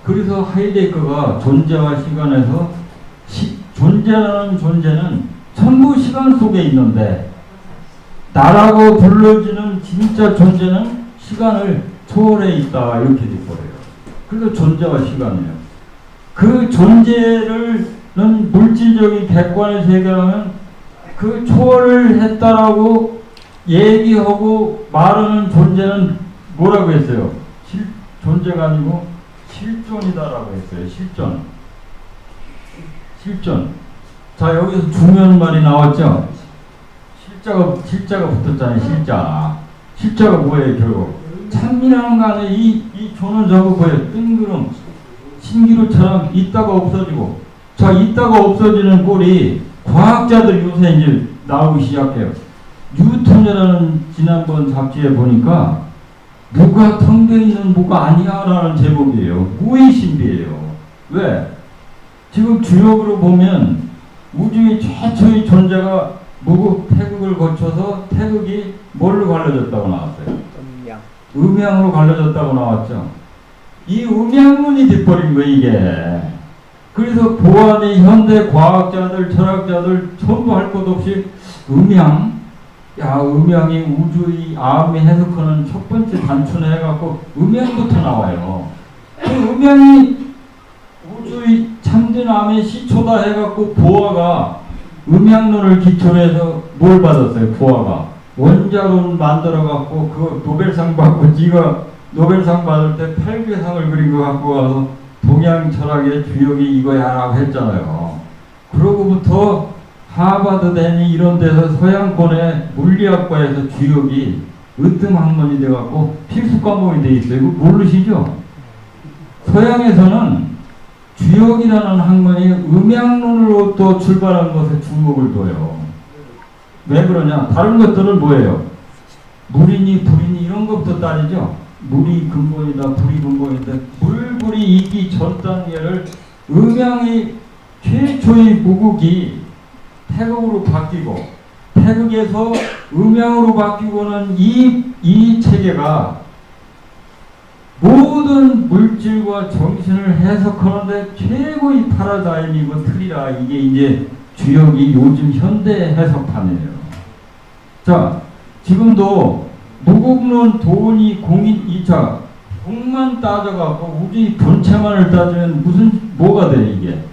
[SPEAKER 1] 그래서 하이데거가 존재와 시간에서 존재라는 존재는 전부 시간 속에 있는데 나라고 불러지는 진짜 존재는 시간을 초월해 있다 이렇게 돼버려요. 그래서 존재와 시간이에요. 그 존재를 물질적인 객관의 세계라면 그 초월을 했다라고 얘기하고 말하는 존재는 뭐라고 했어요? 존재가 아니고 실존이다라고 했어요. 실존. 실존. 자, 여기서 중요한 말이 나왔죠? 실자가 붙었잖아요. 실자가 뭐예요, 결국? 참이라는 거 안에 이 조는 저거 뭐예요? 뜬구름. 신기루처럼 있다가 없어지고. 자, 있다가 없어지는 꼴이 과학자들 요새 이제 나오기 시작해요. 뉴턴이라는 지난번 잡지에 보니까 무가 텅 빈 있는 무가 아니야 라는 제목이에요. 무의 신비예요. 왜? 지금 주역으로 보면 우주의 최초의 존재가 무국 태극을 거쳐서 태극이 뭘로 갈라졌다고 나왔어요? 음양으로 갈라졌다고 나왔죠. 이 음양론이 돼버린 거예요, 이게. 그래서 보안이 현대 과학자들, 철학자들 전부 할 것 없이 음양, 야, 음양이 우주의 암이 해석하는 첫 번째 단추네 해갖고 음양부터 나와요. 그 음양이 우주의 참된 암의 시초다 해갖고 보아가 음양론을 기초로 해서 뭘 받았어요? 보아가 원자론 만들어갖고 그 노벨상 받고 네가 노벨상 받을 때 8개상을 그린 거 갖고 와서 동양 철학의 주역이 이거야 라고 했잖아요. 그러고부터 하버드 대니 이런 데서 서양권의 물리학과에서 주역이 으뜸학문이 돼갖고 필수 과목이 돼 있어요. 이거 모르시죠? 서양에서는 주역이라는 학문이 음양론으로 또 출발한 것에 주목을 둬요. 왜 그러냐? 다른 것들은 뭐예요? 물이니 불이니 이런 것부터 따지죠. 물이 근본이다, 불이 근본이다. 물, 불이 있기 전 단계를 음양의 최초의 무국이 태극으로 바뀌고 태극에서 음양으로 바뀌고는 이 체계가 모든 물질과 정신을 해석하는데 최고의 파라다임이고 틀이라. 이게 이제 주역이 요즘 현대 해석판이에요. 자, 지금도 무국론, 돈이, 공인, 2차 공만 따져갖고 우주의 본체만을 따지면 뭐가 돼 이게?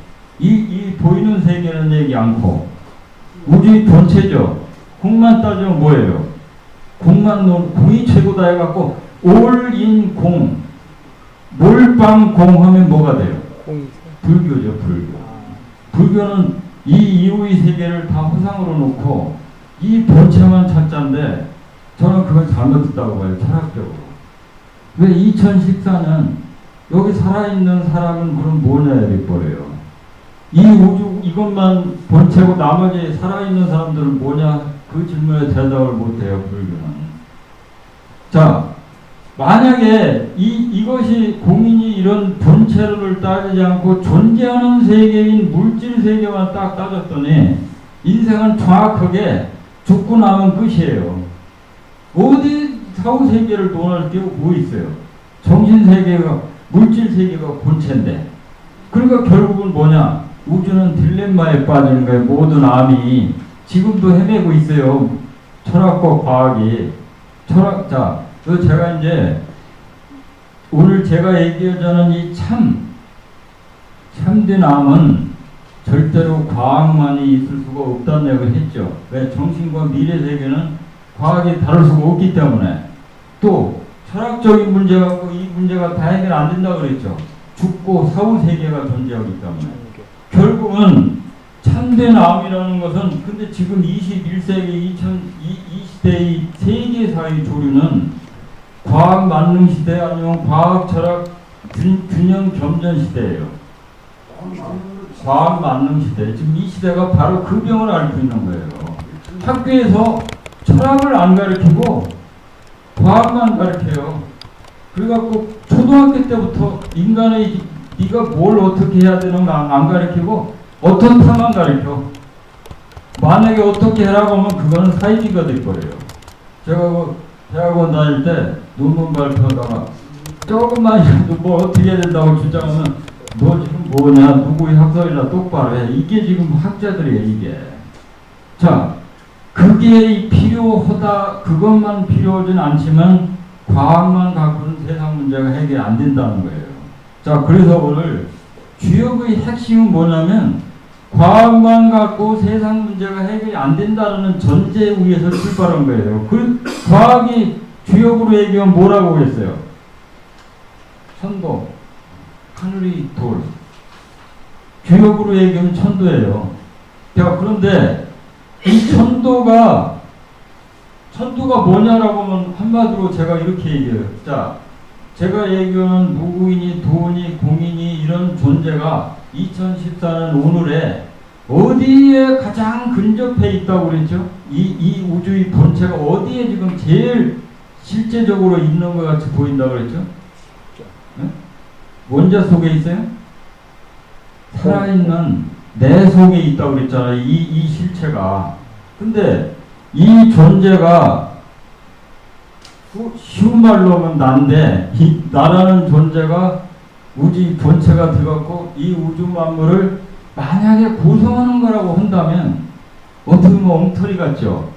[SPEAKER 1] 이 보이는 세계는 얘기 않고 우주의 본체죠. 공만 따지면 뭐예요? 공이 최고다 해갖고 올인 공, 몰빵 공 하면 뭐가 돼요? 불교죠, 불교. 불교는 이 이후의 세계를 다 허상으로 놓고 이 본체만 찾자인데 저는 그건 잘못됐다고 봐요, 철학적으로. 왜 2014년 여기 살아있는 사람은 그럼 뭐냐 이래버려요. 이 우주 이것만 본체고 나머지 살아있는 사람들은 뭐냐 그 질문에 대답을 못해요, 불교는. 자, 만약에 이것이 공인이 이런 본체를 따지지 않고 존재하는 세계인 물질 세계만 딱 따졌더니 인생은 정확하게 죽고 나면 끝이에요. 어디 사후 세계를 논할 게 뭐 있어요? 정신 세계가 물질 세계가 본체인데. 그러니까 결국은 뭐냐? 우주는 딜레마에 빠지는 거예요. 모든 암이 지금도 헤매고 있어요. 철학과 과학이. 자, 제가 이제 오늘 제가 얘기하자는 이 참된 암은 절대로 과학만이 있을 수가 없다는 얘기를 했죠. 왜? 정신과 미래 세계는 과학이 다룰 수가 없기 때문에. 또 철학적인 문제 갖고 이 문제가 다 해결 안 된다고 그랬죠. 죽고 사후 세계가 존재하기 때문에. 결국은 참된 암이라는 것은 근데 지금 21세기 2020대의 세계사의 조류는 과학 만능 시대 아니면 과학 철학 균형 겸전 시대예요. 과학 만능 시대. 지금 이 시대가 바로 그 병을 앓고 있는 거예요. 학교에서 철학을 안 가르치고 과학만 가르쳐요. 그래갖고 초등학교 때부터 인간의 네가 뭘 어떻게 해야 되는가 안 가르치고 어떤 타만 가르쳐. 만약에 어떻게 해라고 하면 그거는 사이비가 돼버려요. 제가 그 대학원 다닐 때 논문 발표하다가 조금만 뭐 어떻게 해야 된다고 주장하면 너 지금 뭐냐 누구의 학설이나 똑바로 해. 이게 지금 학자들이에요. 이게 자, 그게 필요하다, 그것만 필요하진 않지만 과학만 갖고는 세상 문제가 해결이 안 된다는 거예요. 자, 그래서 오늘 주역의 핵심은 뭐냐면 과학만 갖고 세상 문제가 해결이 안 된다는 전제 위에서 출발한 거예요. 그 과학이 주역으로 얘기하면 뭐라고 했어요? 천도, 하늘이 돌. 주역으로 얘기하면 천도예요. 자, 그런데 이 천도가 뭐냐라고 하면 한마디로 제가 이렇게 얘기해요. 자, 제가 얘기하는 무구인이 돈이 공인이 이런 존재가 2014년 오늘에 어디에 가장 근접해 있다고 그랬죠? 이 우주의 본체가 어디에 지금 제일 실제적으로 있는 것 같이 보인다고 그랬죠? 네? 원자 속에 있어요? 살아있는 내 속에 있다고 그랬잖아요. 이 실체가. 근데 이 존재가 쉬운 말로 하면 나인데 이 나라는 존재가 우주 본체가 들어갔고 이 우주 만물을 만약에 구성하는 거라고 한다면 어떻게 보면 엉터리 같죠.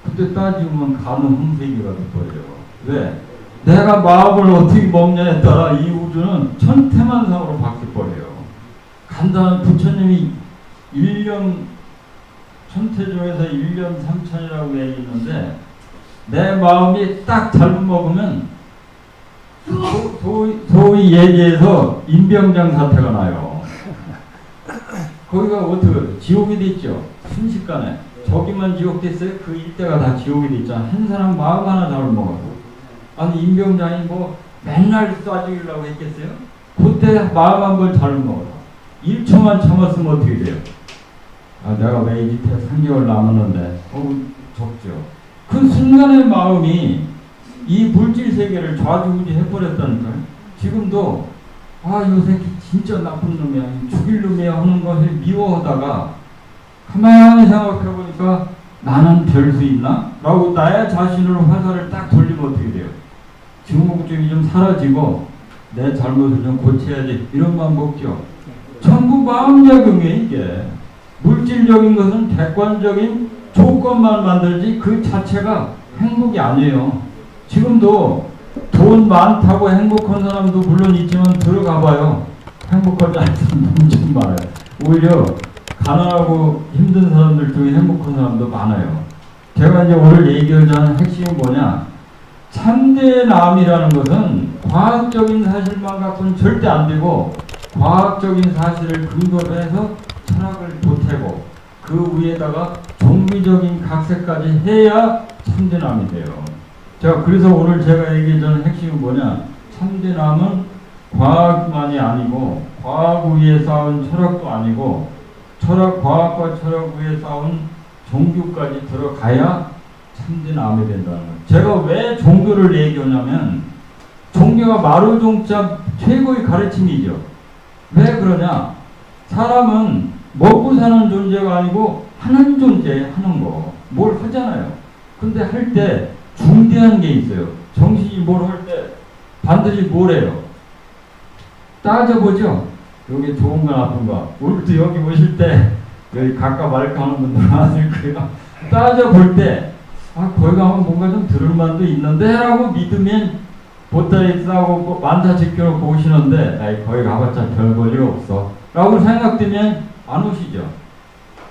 [SPEAKER 1] 근데 따지면 가는 홍세기가 돼버려요. 왜? 내가 마음을 어떻게 먹냐에 따라 이 우주는 천태만상으로 바뀌어버려요. 간단한 부처님이 1년 천태중에서 1년 3천이라고 얘기했는데 내 마음이 딱 잘못 먹으면 소위 얘기해서 임병장 사태가 나요. 거기가 어떻게 지옥이 됐죠. 순식간에. 저기만 지옥 됐어요. 그 일대가 다 지옥이 됐잖아. 한 사람 마음 하나 잘못 먹어서. 아니 임병장이 뭐 맨날 쏴주려고 했겠어요? 그때 마음 한 번 잘못 먹어서 1초만 참았으면 어떻게 돼요? 아, 내가 왜 이 집에 3개월 남았는데 적죠. 그 순간의 마음이 이 물질 세계를 좌지우지 해버렸다니까요. 지금도 아, 이 새끼 진짜 나쁜 놈이야, 죽일 놈이야 하는 것을 미워하다가 가만히 생각해보니까 나는 별 수 있나? 라고 나의 자신을 화살을 딱 돌리면 어떻게 돼요? 증오증이 좀 사라지고 내 잘못을 좀 고쳐야지 이런 마음 먹죠. 전부 마음작용이에요. 이게 물질적인 것은 객관적인 조건만 만들지 그 자체가 행복이 아니에요. 지금도 돈 많다고 행복한 사람도 물론 있지만 들어가 봐요. 행복하지 않은 사람 엄청 많아요. 오히려 가난하고 힘든 사람들 중에 행복한 사람도 많아요. 제가 이제 오늘 얘기하자는 핵심은 뭐냐? 참되남이라는 것은 과학적인 사실만 갖고는 절대 안 되고 과학적인 사실을 근거로 해서 철학을 보태고 그 위에다가 정비적인 각색까지 해야 참되남이 돼요. 자, 그래서 오늘 제가 얘기하자는 핵심은 뭐냐? 참되남은 과학만이 아니고 과학 위에 쌓은 철학도 아니고 과학과 철학 위에 쌓은 종교까지 들어가야 참되남이 된다는 거예요. 제가 왜 종교를 얘기하냐면 종교가 마루종자 최고의 가르침이죠. 왜 그러냐? 사람은 먹고 사는 존재가 아니고 하는 존재, 하는 거. 뭘 하잖아요. 근데 할 때 중대한 게 있어요. 정신이 뭘 할 때 반드시 뭘 해요? 따져보죠. 여기 좋은가 나쁜가. 오늘도 여기 오실 때 여기 갈까 말까 하는 분들 많을 거예요. 따져볼 때 아, 거기 가면 뭔가 좀 들을 만도 있는데 라고 믿으면 보따리 싸고 만사 지켜놓고 오시는데 아이, 거기 가봤자 별 볼 일 없어 라고 생각되면 안 오시죠.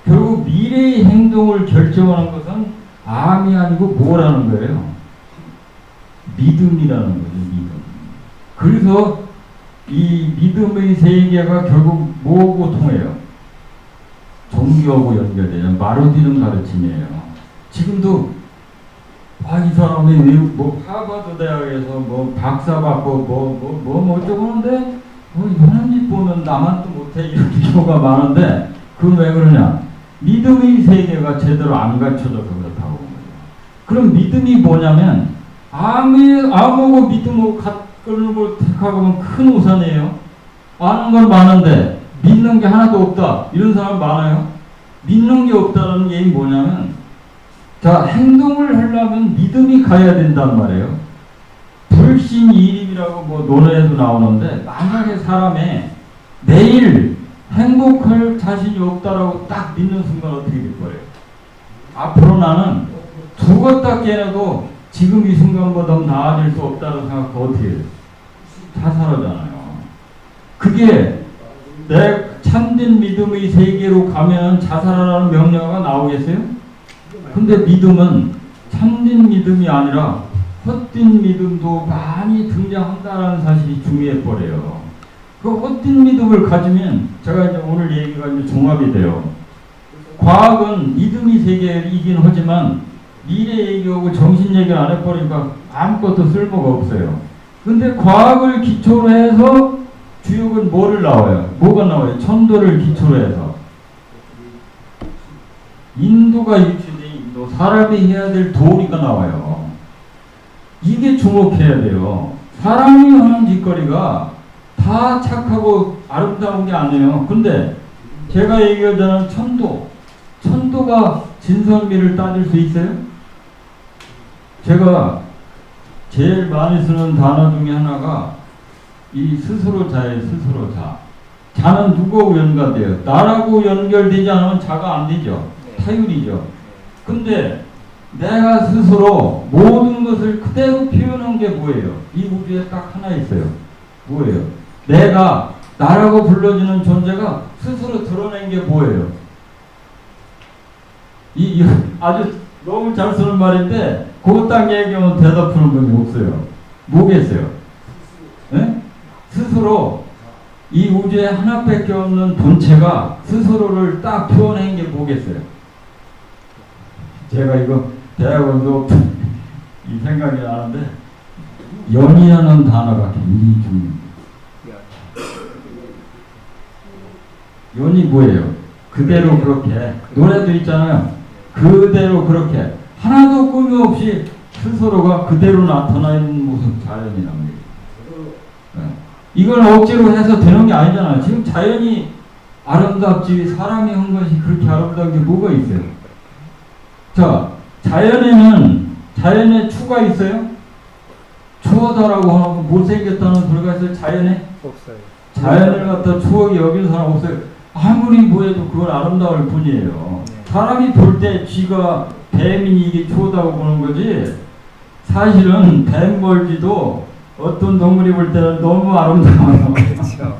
[SPEAKER 1] 결국 미래의 행동을 결정하는 것은 암이 아니고 뭐라는 거예요? 믿음이라는 거죠. 믿음. 그래서 이 믿음의 세계가 결국 뭐하고 통해요? 종교하고 연결돼요. 마루디는 가르침이에요. 지금도 이 사람이 뭐 하버드 대학에서 뭐 박사 받고 뭐 어쩌고 하는데 이런 집 보면 나만 또 못해 이런 경우가 많은데 그건 왜 그러냐? 믿음의 세계가 제대로 안 갖춰져서 그렇다고. 그럼 믿음이 뭐냐면 아무고 믿음하고 같은 걸 택하고 하면 큰 우산이에요. 아는 건 많은데 믿는 게 하나도 없다. 이런 사람 많아요. 믿는 게 없다는 얘기 뭐냐면 자, 행동을 하려면 믿음이 가야 된단 말이에요. 불신이립이라고 뭐 논어에도 나오는데 만약에 사람의 내일 행복할 자신이 없다라고 딱 믿는 순간 어떻게 될 거예요? 앞으로 나는 죽었다 깨어나도 지금 이 순간보다 나아질 수 없다고 생각하고 어떻게 해요? 자살하잖아요. 그게 내 참된 믿음의 세계로 가면 자살하라는 명령어가 나오겠어요? 근데 믿음은 참된 믿음이 아니라 헛된 믿음도 많이 등장한다는 사실이 중요해 버려요. 그 헛된 믿음을 가지면 제가 이제 오늘 얘기가 이제 종합이 돼요. 과학은 믿음의 세계이긴 하지만 미래 얘기하고 정신 얘기를 안 해버리니까 아무것도 쓸모가 없어요. 근데 과학을 기초로 해서 주역은 뭐를 나와요? 뭐가 나와요? 천도를 기초로 해서. 인도가 유치된 인도, 사람이 해야 될 도리가 나와요. 이게 주목해야 돼요. 사람이 하는 짓거리가 다 착하고 아름다운 게 아니에요. 근데 제가 얘기하자는 천도가 진선미를 따질 수 있어요? 제가 제일 많이 쓰는 단어 중에 하나가 이 스스로자예요. 스스로자. 자는 누구하고 연관돼요? 나라고 연결되지 않으면 자가 안 되죠. 타율이죠. 근데 내가 스스로 모든 것을 그대로 표현한 게 뭐예요? 이 우주에 딱 하나 있어요. 뭐예요? 내가 나라고 불러지는 존재가 스스로 드러낸 게 뭐예요? 이 아주 너무 잘 쓰는 말인데 그거 딱 얘기하면 대답하는 분이 없어요. 뭐겠어요? 네? 스스로 이 우주에 하나밖에 없는 본체가 스스로를 딱 표현한 게 뭐겠어요? 제가 이거 대학원도 이 생각이 나는데 연이라는 단어가 굉장히 중요해요. 연이 뭐예요? 그대로 그렇게 노래도 있잖아요. 그대로 그렇게 하나도 꿈이 없이 스스로가 그대로 나타나 있는 모습 자연이란 말이에요. 네. 이걸 억지로 해서 되는 게 아니잖아요. 지금 자연이 아름답지 사람이 한 것이 그렇게 아름다운 게 뭐가 있어요? 자, 자연의 추가 있어요? 추하다라고 하고 못생겼다는 소리가 있어요? 자연에?
[SPEAKER 2] 없어요.
[SPEAKER 1] 자연을 갖다 추하게 여기는 사람 없어요. 아무리 뭐해도 그건 아름다울 뿐이에요. 사람이 볼 때 쥐가 뱀이 이게 추하다고 보는 거지 사실은 뱀벌쥐도 어떤 동물이 볼 때는 너무 아름다워요.
[SPEAKER 2] 그렇죠.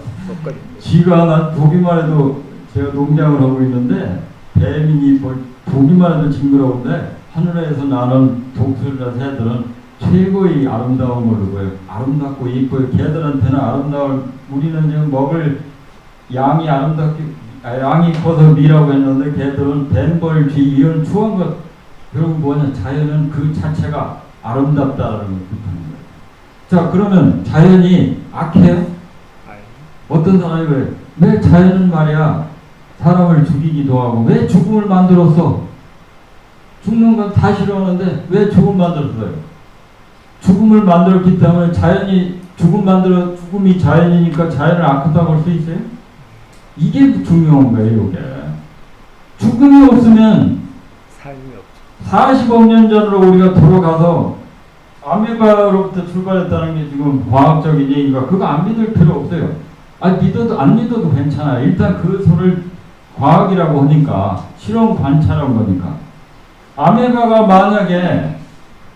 [SPEAKER 1] 쥐가 나 보기만 해도 제가 농장을 하고 있는데 뱀이 보기만 해도 징그러운데 하늘에서 나는 독수리나 새들은 최고의 아름다운 걸로 보여요. 아름답고 이뻐요. 걔들한테는 아름다울 우리는 지금 먹을 양이 양이 커서 미라고 했는데 걔들은 뱀벌, 쥐 이런 추한 것 결국 뭐냐 자연은 그 자체가 아름답다라는 걸 뜻하는 거예요. 자 그러면 자연이 악해요? 어떤 사람이 그래 왜 자연은 말이야 사람을 죽이기도 하고 왜 죽음을 만들었어? 죽는 건 다 싫어하는데 왜 죽음을 만들었어요? 죽음을 만들었기 때문에 자연이 죽음이 자연이니까 자연을 악하다고 할 수 있어요? 이게 중요한 거예요, 이게. 죽음이 없으면
[SPEAKER 2] 삶이 없죠.
[SPEAKER 1] 40억 년 전으로 우리가 돌아가서 아메바로부터 출발했다는 게 지금 과학적인 얘기가 그거 안 믿을 필요 없어요. 안 믿어도 괜찮아요. 일단 그 소를 과학이라고 하니까 실험 관찰한 거니까. 아메바가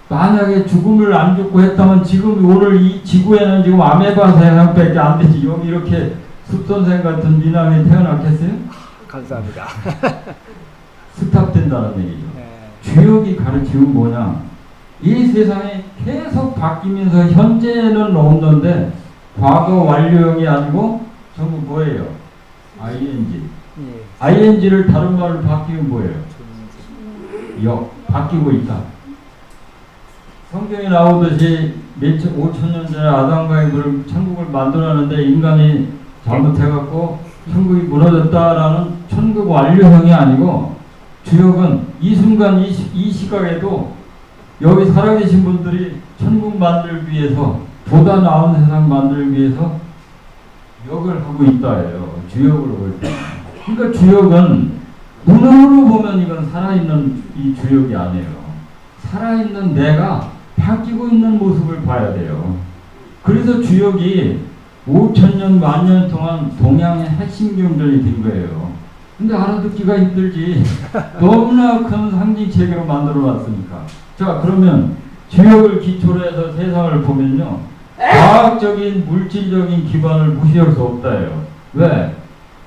[SPEAKER 1] 만약에 죽음을 안 죽고 했다면 지금 오늘 이 지구에는 지금 아메바 세상밖에 안 되지. 여기 이렇게 숲선생 같은 미남이 태어났겠어요?
[SPEAKER 2] 감사합니다.
[SPEAKER 1] 스탑된다는 얘기죠.
[SPEAKER 2] 네.
[SPEAKER 1] 주역이 가르치면 뭐냐? 이 세상이 계속 바뀌면서 현재는 없는데 과거 완료형이 아니고 전부 뭐예요? ing.
[SPEAKER 2] 예.
[SPEAKER 1] ing를 다른 말로 바뀌면 뭐예요? 바뀌고 있다. 성경에 나오듯이 5,000년 전에 아담과 이브를 천국을 만들었는데 인간이 잘못해갖고 천국이 무너졌다라는 천국 완료형이 아니고 주역은 이 순간 이 시각에도 여기 살아계신 분들이 천국 만들기 위해서 보다 나은 세상 만들기 위해서 역을 하고 있다예요. 주역으로 볼 때. 그러니까 주역은 눈으로 보면 이건 살아있는 이 주역이 아니에요. 살아있는 내가 바뀌고 있는 모습을 봐야 돼요. 그래서 주역이 5,000년, 만년 동안 동양의 핵심 경전이 된 거예요. 근데 알아듣기가 힘들지. 너무나 큰 상징체계로 만들어 놨으니까. 자, 그러면 주역을 기초로 해서 세상을 보면요. 과학적인, 물질적인 기반을 무시할 수 없다예요. 왜?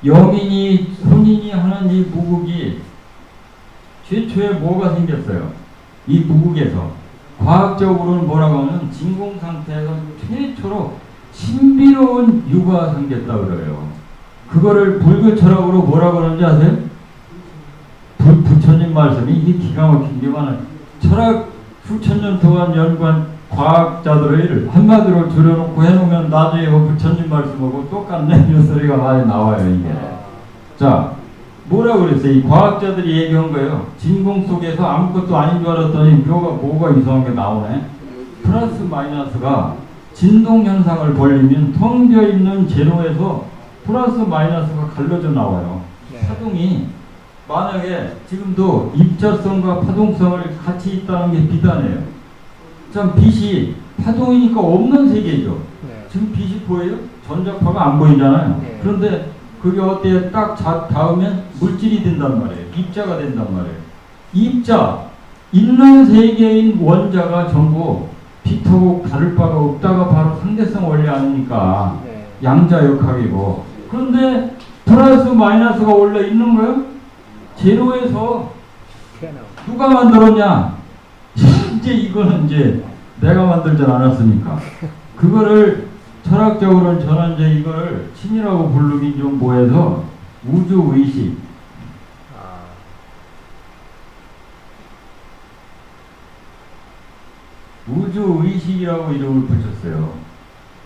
[SPEAKER 1] 영인이, 혼인이 하는 이 무국이 최초에 뭐가 생겼어요? 이 무국에서. 과학적으로는 뭐라고 하면 진공 상태에서 최초로 신비로운 유가 생겼다 그래요. 그거를 불교 철학으로 뭐라고 그러는지 아세요? 부처님 말씀이 이게 기가 막힌 게 많아요. 철학 수천 년 동안 연구한 과학자들을 한마디로 줄여놓고 해놓으면 나중에 부처님 말씀하고 똑같네 이런 소리가 많이 나와요. 이게. 자, 뭐라고 그랬어요? 이 과학자들이 얘기한 거예요. 진공 속에서 아무것도 아닌 줄 알았더니 뭐가 이상한 게 나오네. 플러스 마이너스가 진동 현상을 벌리면 텅 비어 있는 제로에서 플러스 마이너스가 갈려져 나와요. 파동이 만약에 지금도 입자성과 파동성을 같이 있다는 게 비단해요. 참 빛이 파동이니까 없는 세계죠. 지금 빛이 보여요? 전자파가 안 보이잖아요. 그런데 그게 어때요? 딱 닿으면 물질이 된단 말이에요. 입자가 된단 말이에요. 입자, 있는 세계인 원자가 전부 빛하고 다를 바가 없다가 바로 상대성 원리 아닙니까? 양자역학이고. 그런데 플러스 마이너스가 원래 있는 거예요? 제로에서 누가 만들었냐? 이제 이거는 이제 내가 만들진 않았으니까. 그거를 철학적으로는 저는 이제 이걸 신이라고 부르긴 좀 뭐해서 우주의식. 우주의식이라고 이름을 붙였어요.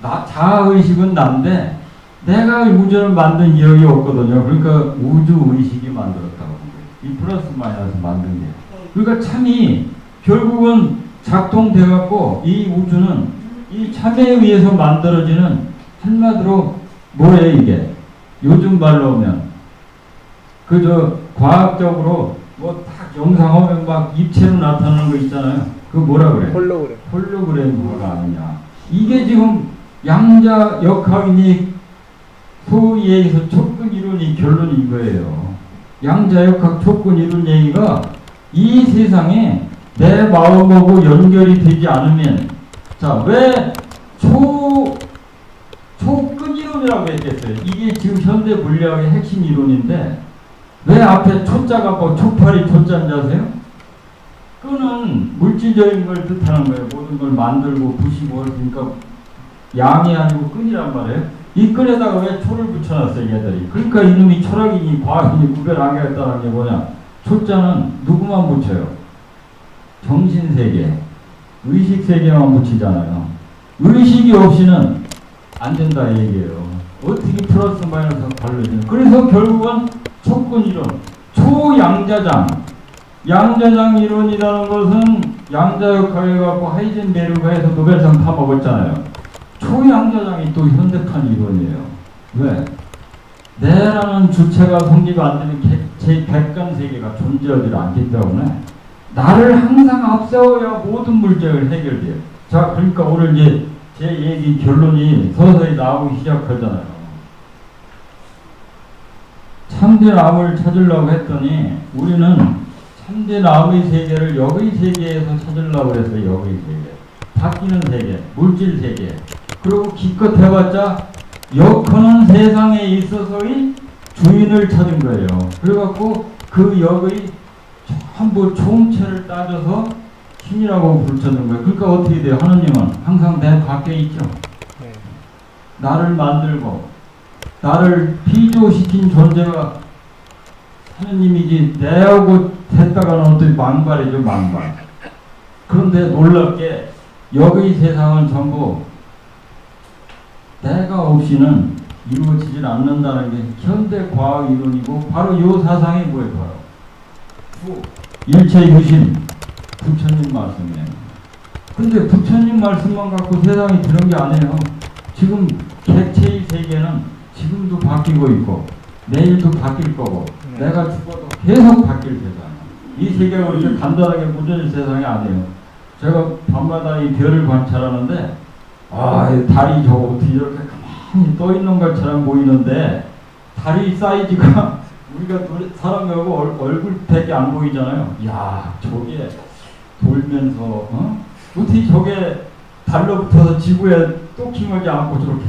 [SPEAKER 1] 자아의식은 난데 내가 우주를 만든 기억이 없거든요. 그러니까 우주의식이 만들었다고. 이 플러스 마이너스 만든 게. 그러니까 참이 결국은 작동돼갖고 이 우주는 이 참에 의해서 만들어지는 한마디로 뭐예요 이게? 요즘 말로 하면 그저 과학적으로 뭐 딱 영상하면 막 입체로 나타나는 거 있잖아요. 그거 뭐라 그래? 홀로그램 아니냐. 이게 지금 양자 역학이니 소위 얘기해서 촉근 이론이 결론이 이거예요. 양자역학 촉근 이론 얘기가 이 세상에 내 마음하고 연결이 되지 않으면 자, 왜 촉근 이론이라고 했겠어요? 이게 지금 현대 물리학의 핵심 이론인데 왜 앞에 초자가 뭐 촉팔이 초자인지 아세요? 끈은 물질적인 걸 뜻하는 거예요. 모든 걸 만들고 부시고 그러니까 양이 아니고 끈이란 말이에요. 이 끈에다가 왜 초를 붙여놨어요, 얘들이. 그러니까 이놈이 철학이니 과학이니 구별 안 하겠다는 게 뭐냐. 초자는 누구만 붙여요? 정신세계, 의식세계만 붙이잖아요. 의식이 없이는 안 된다 얘기예요. 어떻게 플러스 마이너스가 다르냐. 그래서 결국은 촉근 이론, 초양자장. 양자장 이론이라는 것은 양자역학을 갖고 하이젠베르가 해서 노벨상 타먹었잖아요. 초양자장이 또 현대판 이론이에요. 왜? 내라는 주체가 성립 안 되면 제 객관 세계가 존재하지 않기 때문에 나를 항상 앞세워야 모든 문제를 해결돼요. 자, 그러니까 오늘 이제 제 얘기 결론이 서서히 나오기 시작하잖아요. 참된 암을 찾으려고 했더니 우리는 참된 암의 세계를 역의 세계에서 찾으려고 했어요. 역의 세계. 바뀌는 세계, 물질 세계. 그리고 기껏 해봤자 역하는 세상에 있어서의 주인을 찾은 거예요. 그래갖고 그 역의 전부 총체를 따져서 신이라고 부르는 거예요. 그러니까 어떻게 돼요? 하느님은 항상 내 밖에 있죠. 나를 만들고 나를 피조시킨 존재가 하느님이지 내하고 했다가는 어떤 망발이죠. 망발. 그런데 놀랍게 역의 세상은 전부 내가 없이는 이루어지질 않는다는 게 현대 과학 이론이고 바로 이 사상이 뭐예요? 바로 일체 유심 부처님 말씀이에요. 근데 부처님 말씀만 갖고 세상이 그런 게 아니에요. 지금 객체의 세계는 지금도 바뀌고 있고 내일도 바뀔 거고 내가 죽어도 계속 바뀔 세상이에요. 이 세계가 그렇게 간단하게 무뎌질 세상이 아니에요. 제가 밤마다 이 별을 관찰하는데 달이 저거 어떻게 이렇게 가만히 떠 있는 것처럼 보이는데 달이 사이즈가 우리가 사람하고 얼굴밖에 안 보이잖아요. 야, 저게 돌면서 어떻게 저게 달로 붙어서 지구에 똑킹하지 않고 저렇게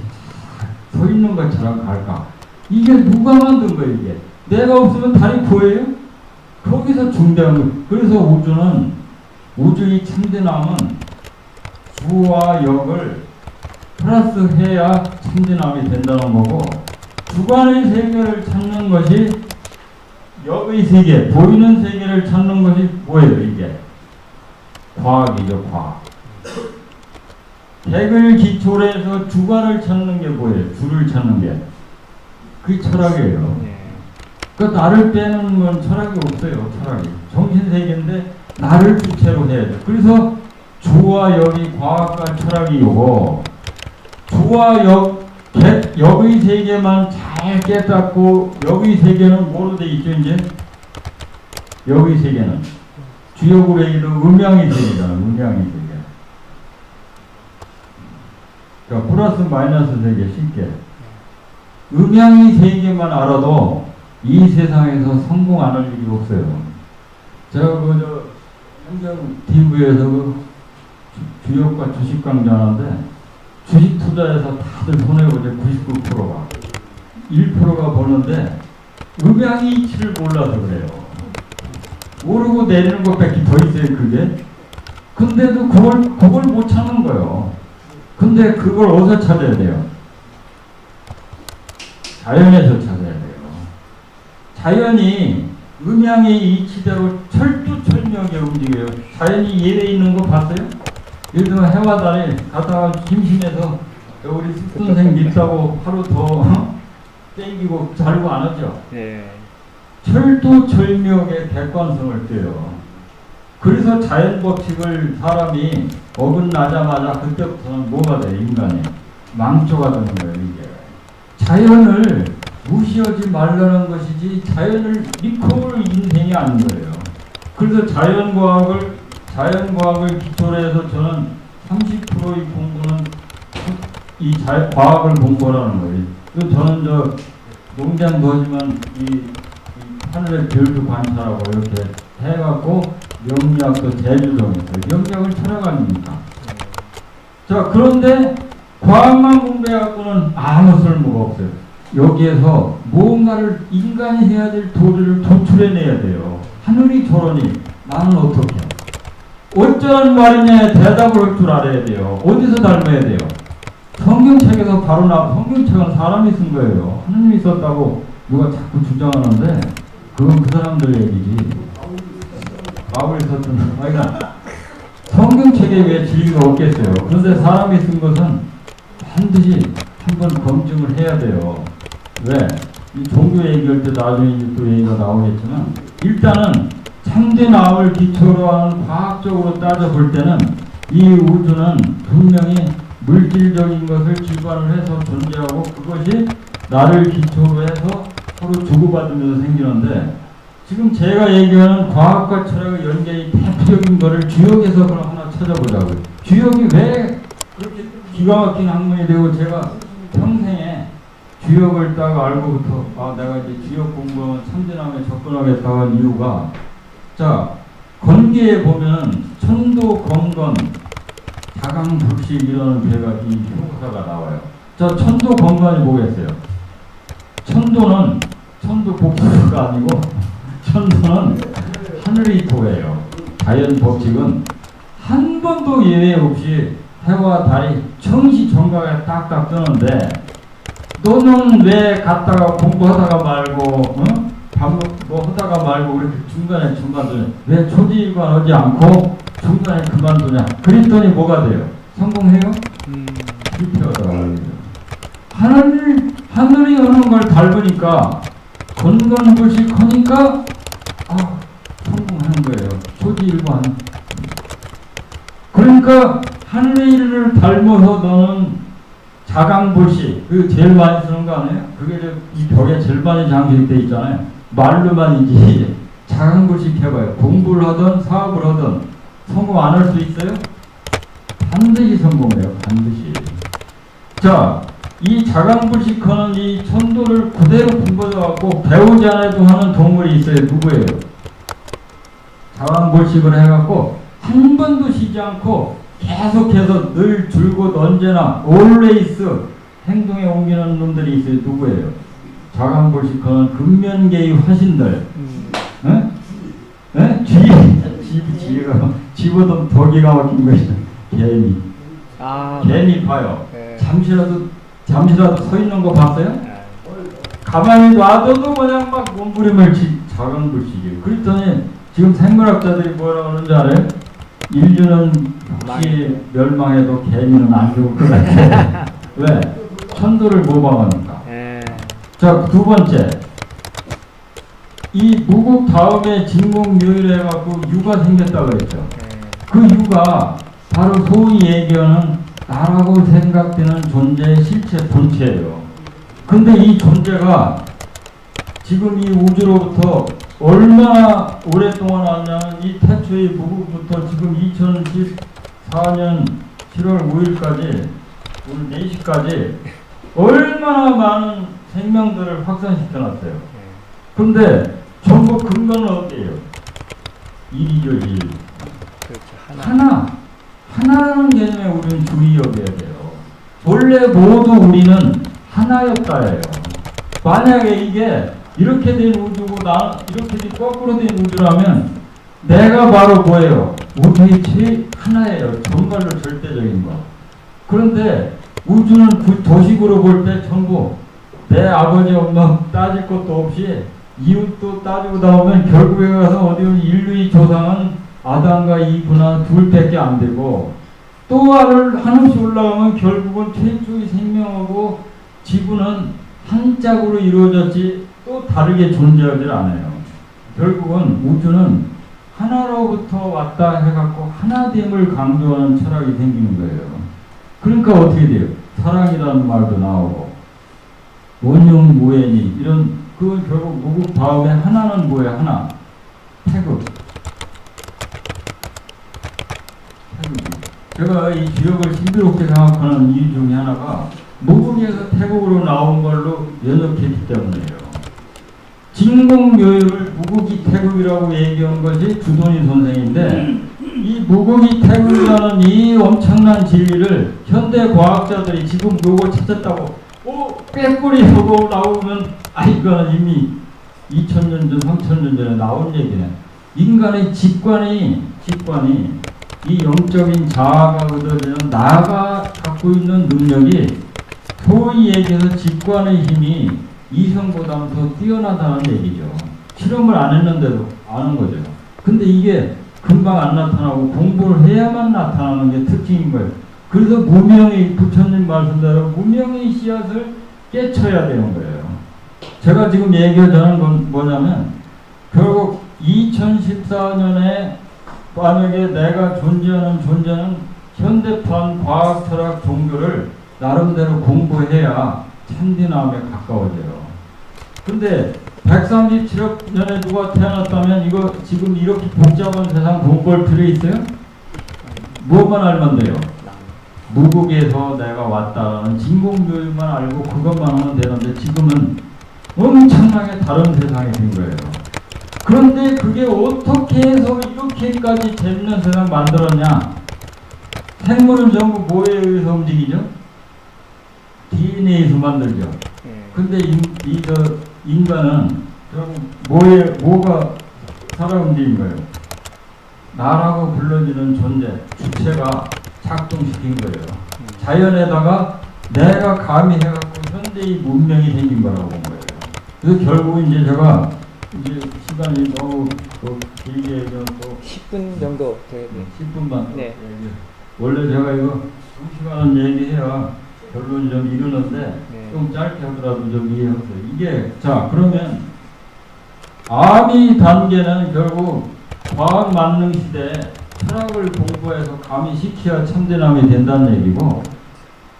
[SPEAKER 1] 서 있는 것처럼 갈까? 이게 누가 만든 거예요, 이게? 내가 없으면 달이 보여요? 거기서 중대한 거. 그래서 우주의 참대남은 주와 역을 플러스 해야 참대남이 된다는 거고, 주관의 세계를 찾는 것이 역의 세계, 보이는 세계를 찾는 것이 뭐예요, 이게? 과학이죠, 과학. 핵을 기초로 해서 주관을 찾는 게 뭐예요? 주를 찾는 게. 그게 철학이에요. 그러니까 나를 빼는 건 철학이 없어요. 철학이. 정신세계인데 나를 주체로 해야 돼. 그래서 주와 역이 과학과 철학이고, 주와 역의 세계만 잘 깨닫고, 역의 세계는 뭐로 돼 있죠, 이제? 역의 세계는 주역으로 해도 음양의 세계잖아. 음양의 세계. 그러니까 플러스 마이너스 세계 쉽게. 음양의 세계만 알아도 이 세상에서 성공 안 할 일이 없어요. 제가 행정 TV에서 주역과 주식 강좌하는데, 주식 투자에서 다들 손해보죠. 99%가. 1%가 버는데, 음양의 이치를 몰라서 그래요. 모르고 내리는 것밖에 더 있어요, 그게. 근데도 그걸 못 찾는 거예요. 근데 그걸 어디서 찾아야 돼요? 자연에서 찾아야 돼요. 자연이 음양의 이치대로 철두철미하게 움직여요. 자연이 예외 있는 거 봤어요? 예를 들면 해와 달에 가다가 심심해서 우리 습선생 밉다고 하루 더 땡기고 자르고 안 하죠? 네. 철두철미하게 객관성을 떼요. 그래서 자연 법칙을 사람이 어긋나자마자 그때부터는 뭐가 돼요? 인간이 망조가 되는 거예요. 이게 자연을 무시하지 말라는 것이지 자연을 믿고를 인생이 아닌 거예요. 그래서 자연과학을 기초로 해서 저는 30%의 공부는 이 과학을 공부하라는 거예요. 그래서 저는 농장도 하지만 이 하늘의 별도 관찰하고 이렇게 해갖고 명리학도 대주정했어요. 명리학을 찾아갑니까? 자, 그런데 과학만 공부해갖고는 아무 쓸모가 없어요. 여기에서 무언가를 인간이 해야 될 도리를 도출해내야 돼요. 하늘이 저러니 나는 어떻게? 어쩌라는 말이냐에 대답을 할 줄 알아야 돼요. 어디서 닮아야 돼요? 성경책에서 바로 성경책은 사람이 쓴 거예요. 하느님이 썼다고 누가 자꾸 주장하는데 그건 그 사람들 얘기지. 바울이 썼던 그러니까 성경책에 왜 진리가 없겠어요. 그런데 사람이 쓴 것은 반드시 한번 검증을 해야 돼요. 왜? 이 종교 얘기할 때 나중에 또 얘기가 나오겠지만, 일단은 참되나을 기초로 하는 과학적으로 따져볼 때는 이 우주는 분명히 물질적인 것을 기반을 해서 존재하고, 그것이 나를 기초로 해서 서로 주고받으면서 생기는데, 지금 제가 얘기하는 과학과 철학의 연계의 대표적인 것을 주역에서 그럼 하나 찾아보자고요. 주역이 왜 그렇게 기가 막힌 학문이 되고, 제가 평생에 주역을 딱 알고부터 내가 이제 주역 공부하면 참전함에 접근하겠다 한 이유가, 자, 건계에 보면 천도, 건건, 자강, 불식 이런 괴가 이 효사가 나와요. 자, 천도, 건건이 뭐겠어요? 천도는 천도 복수가 아니고 천도는 하늘이 도예요. 자연 법칙은 한 번도 예외 없이 해와 달이 정시정각에 딱딱 뜨는데, 너는 왜 갔다가 공부하다가 말고, 뭐 하다가 말고 그렇게 중간에 왜 초지일관하지 않고 중간에 그만두냐? 그랬더니 뭐가 돼요? 성공해요? 실패하더라고요. 하늘이 오는 걸 닮으니까 건건불식하니까 성공하는 거예요. 초지일관. 그러니까 하늘의 일을 닮아서 너는 자강불식, 그 제일 많이 쓰는 거 아니에요? 그게 이 벽에 제일 많이 장식돼 있잖아요. 말로만이지 자강불식 해봐요. 공부를 하든 사업을 하든 성공 안 할 수 있어요? 반드시 성공해요. 반드시. 자, 이 자강불식하는 이 천도를 그대로 품어져갖고 배우지 않아도 하는 동물이 있어요. 누구예요? 자강불식을 해갖고 한 번도 쉬지 않고 계속해서 늘 줄곧 언제나 always 행동에 옮기는 놈들이 있어요. 누구예요? 자강불식하는 근면계의 화신들. 응? 응? 쥐가 집어도 더 기가 막힌 것이다. 개미. 개미 봐요.
[SPEAKER 2] 네.
[SPEAKER 1] 잠시라도 서 있는 거 봤어요?
[SPEAKER 2] 네.
[SPEAKER 1] 가만히 놔둬도 그냥 막 몸부림을 자강불식이에요. 그랬더니 지금 생물학자들이 뭐라고 하는지 알아요? 인류는 혹시 멸망해도 개미는 안 죽을 것 같아. 왜? 천도를 모방하니까. 자, 두 번째. 이 무국 다음에 진공묘일 해갖고 유가 생겼다고 그랬죠. 그 유가 바로 소위 얘기하는 나라고 생각되는 존재의 실체 본체예요. 근데 이 존재가 지금 이 우주로부터 얼마나 오랫동안 왔냐면 이 태초의 무국부터 지금 2014년 7월 5일까지 오늘 4시까지 얼마나 많은 생명들을 확산시켜놨어요. 근데 전부 근거는 어때요? 일이죠, 일. 그렇죠, 하나라는 개념에 우리는 주의 여겨야 돼요. 원래 모두 우리는 하나였다예요. 만약에 이게 이렇게 된 우주고 이렇게 된 거꾸로 된 우주라면 내가 바로 뭐예요? 우주의 하나예요. 정말로 절대적인 거. 그런데 우주는 도식으로 볼 때 전부 내 아버지 엄마 따질 것도 없이 이웃도 따지고 나오면 결국에 가서 어디 인류의 조상은 아담과 이브나 둘밖에 안 되고 또 한없이 올라가면 결국은 최초의 생명하고 지구는 한 짝으로 이루어졌지 또 다르게 존재하지 않아요. 결국은 우주는 하나로부터 왔다 해갖고 하나됨을 강조하는 철학이 생기는 거예요. 그러니까 어떻게 돼요? 사랑이라는 말도 나오고 원흉무애니 이런 그건 결국 무국 다음에 하나는 뭐예요? 하나. 태극. 제가 이 지역을 신비롭게 생각하는 이유 중에 하나가 무국에서 태국으로 나온 걸로 연역했기 때문이에요. 진공묘율을 무국이 태국이라고 얘기한 것이 주돈이 선생인데 이 무국이 태국이라는 이 엄청난 진리를 현대 과학자들이 지금 요거 찾았다고 꾀꼬리 하고 나오면 이거는 이미 2000년 전, 3000년 전에 나온 얘기네. 인간의 직관이 이 영적인 자아가 얻어지는 나가 갖고 있는 능력이 소위 얘기해서 직관의 힘이 이성보다는 더 뛰어나다는 얘기죠. 실험을 안 했는데도 아는 거죠. 근데 이게 금방 안 나타나고 공부를 해야만 나타나는 게 특징인 거예요. 그래서 무명의 부처님 말씀대로 무명의 씨앗을 깨쳐야 되는 거예요. 제가 지금 얘기하자는 건 뭐냐면 결국 2014년에 만약에 내가 존재하는 존재는 현대판 과학, 철학, 종교를 나름대로 공부해야 참디나움에 가까워져요. 근데 137억 년에 누가 태어났다면 이거 지금 이렇게 복잡한 세상 돈 벌 필요 있어요? 무엇만 알면 돼요? 무국에서 내가 왔다라는 진공교육만 알고 그것만 하면 되는데 지금은 엄청나게 다른 세상이 된 거예요. 그런데 그게 어떻게 해서 이렇게까지 재밌는 세상 만들었냐? 생물은 전부 뭐에 의해서 움직이죠? DNA에서 만들죠. 근데 인간은 결국 뭐가 살아 움직인 거예요? 나라고 불러지는 존재, 주체가 작동시킨 거예요. 자연에다가 내가 감히 해갖고 현대의 문명이 생긴 거라고 본 거예요. 그래서 결국 이제 제가 이제 시간이 너무 길게 얘기하면 또
[SPEAKER 2] 10분 정도 돼요.
[SPEAKER 1] 10분만
[SPEAKER 2] 네.
[SPEAKER 1] 원래 제가 이거 2시간은 얘기해야 결론이 좀 이루는데
[SPEAKER 2] 네.
[SPEAKER 1] 좀 짧게 하더라도 좀 이해하세요. 이게 자 그러면 아미 단계는 결국 과학 만능 시대에 철학을 공부해서 감히 시켜야 참되남이 된다는 얘기고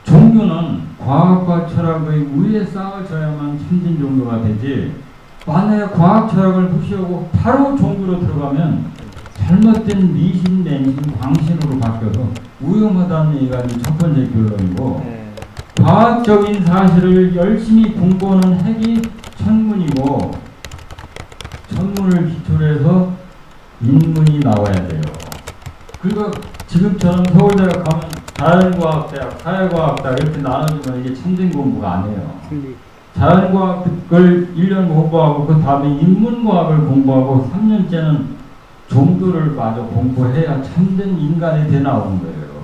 [SPEAKER 1] 종교는 과학과 철학의 위에 싹을 져야만 참된 종교가 되지 만약에 과학 철학을 무시하고 바로 종교로 들어가면 잘못된 미신, 맹신, 광신으로 바뀌어서 위험하다는 얘기가 첫 번째 결론이고 과학적인 사실을 열심히 공부하는 핵이 천문이고, 천문을 기초로 해서 인문이 나와야 돼요. 그리고 지금처럼 서울대학 가면 자연과학대학, 사회과학대학 이렇게 나눠주면 이게 참된 공부가 아니에요. 자연과학을 1년 공부하고 그 다음에 인문과학을 공부하고 3년째는 종교를 마저 공부해야 참된 인간이 돼 나오는 거예요.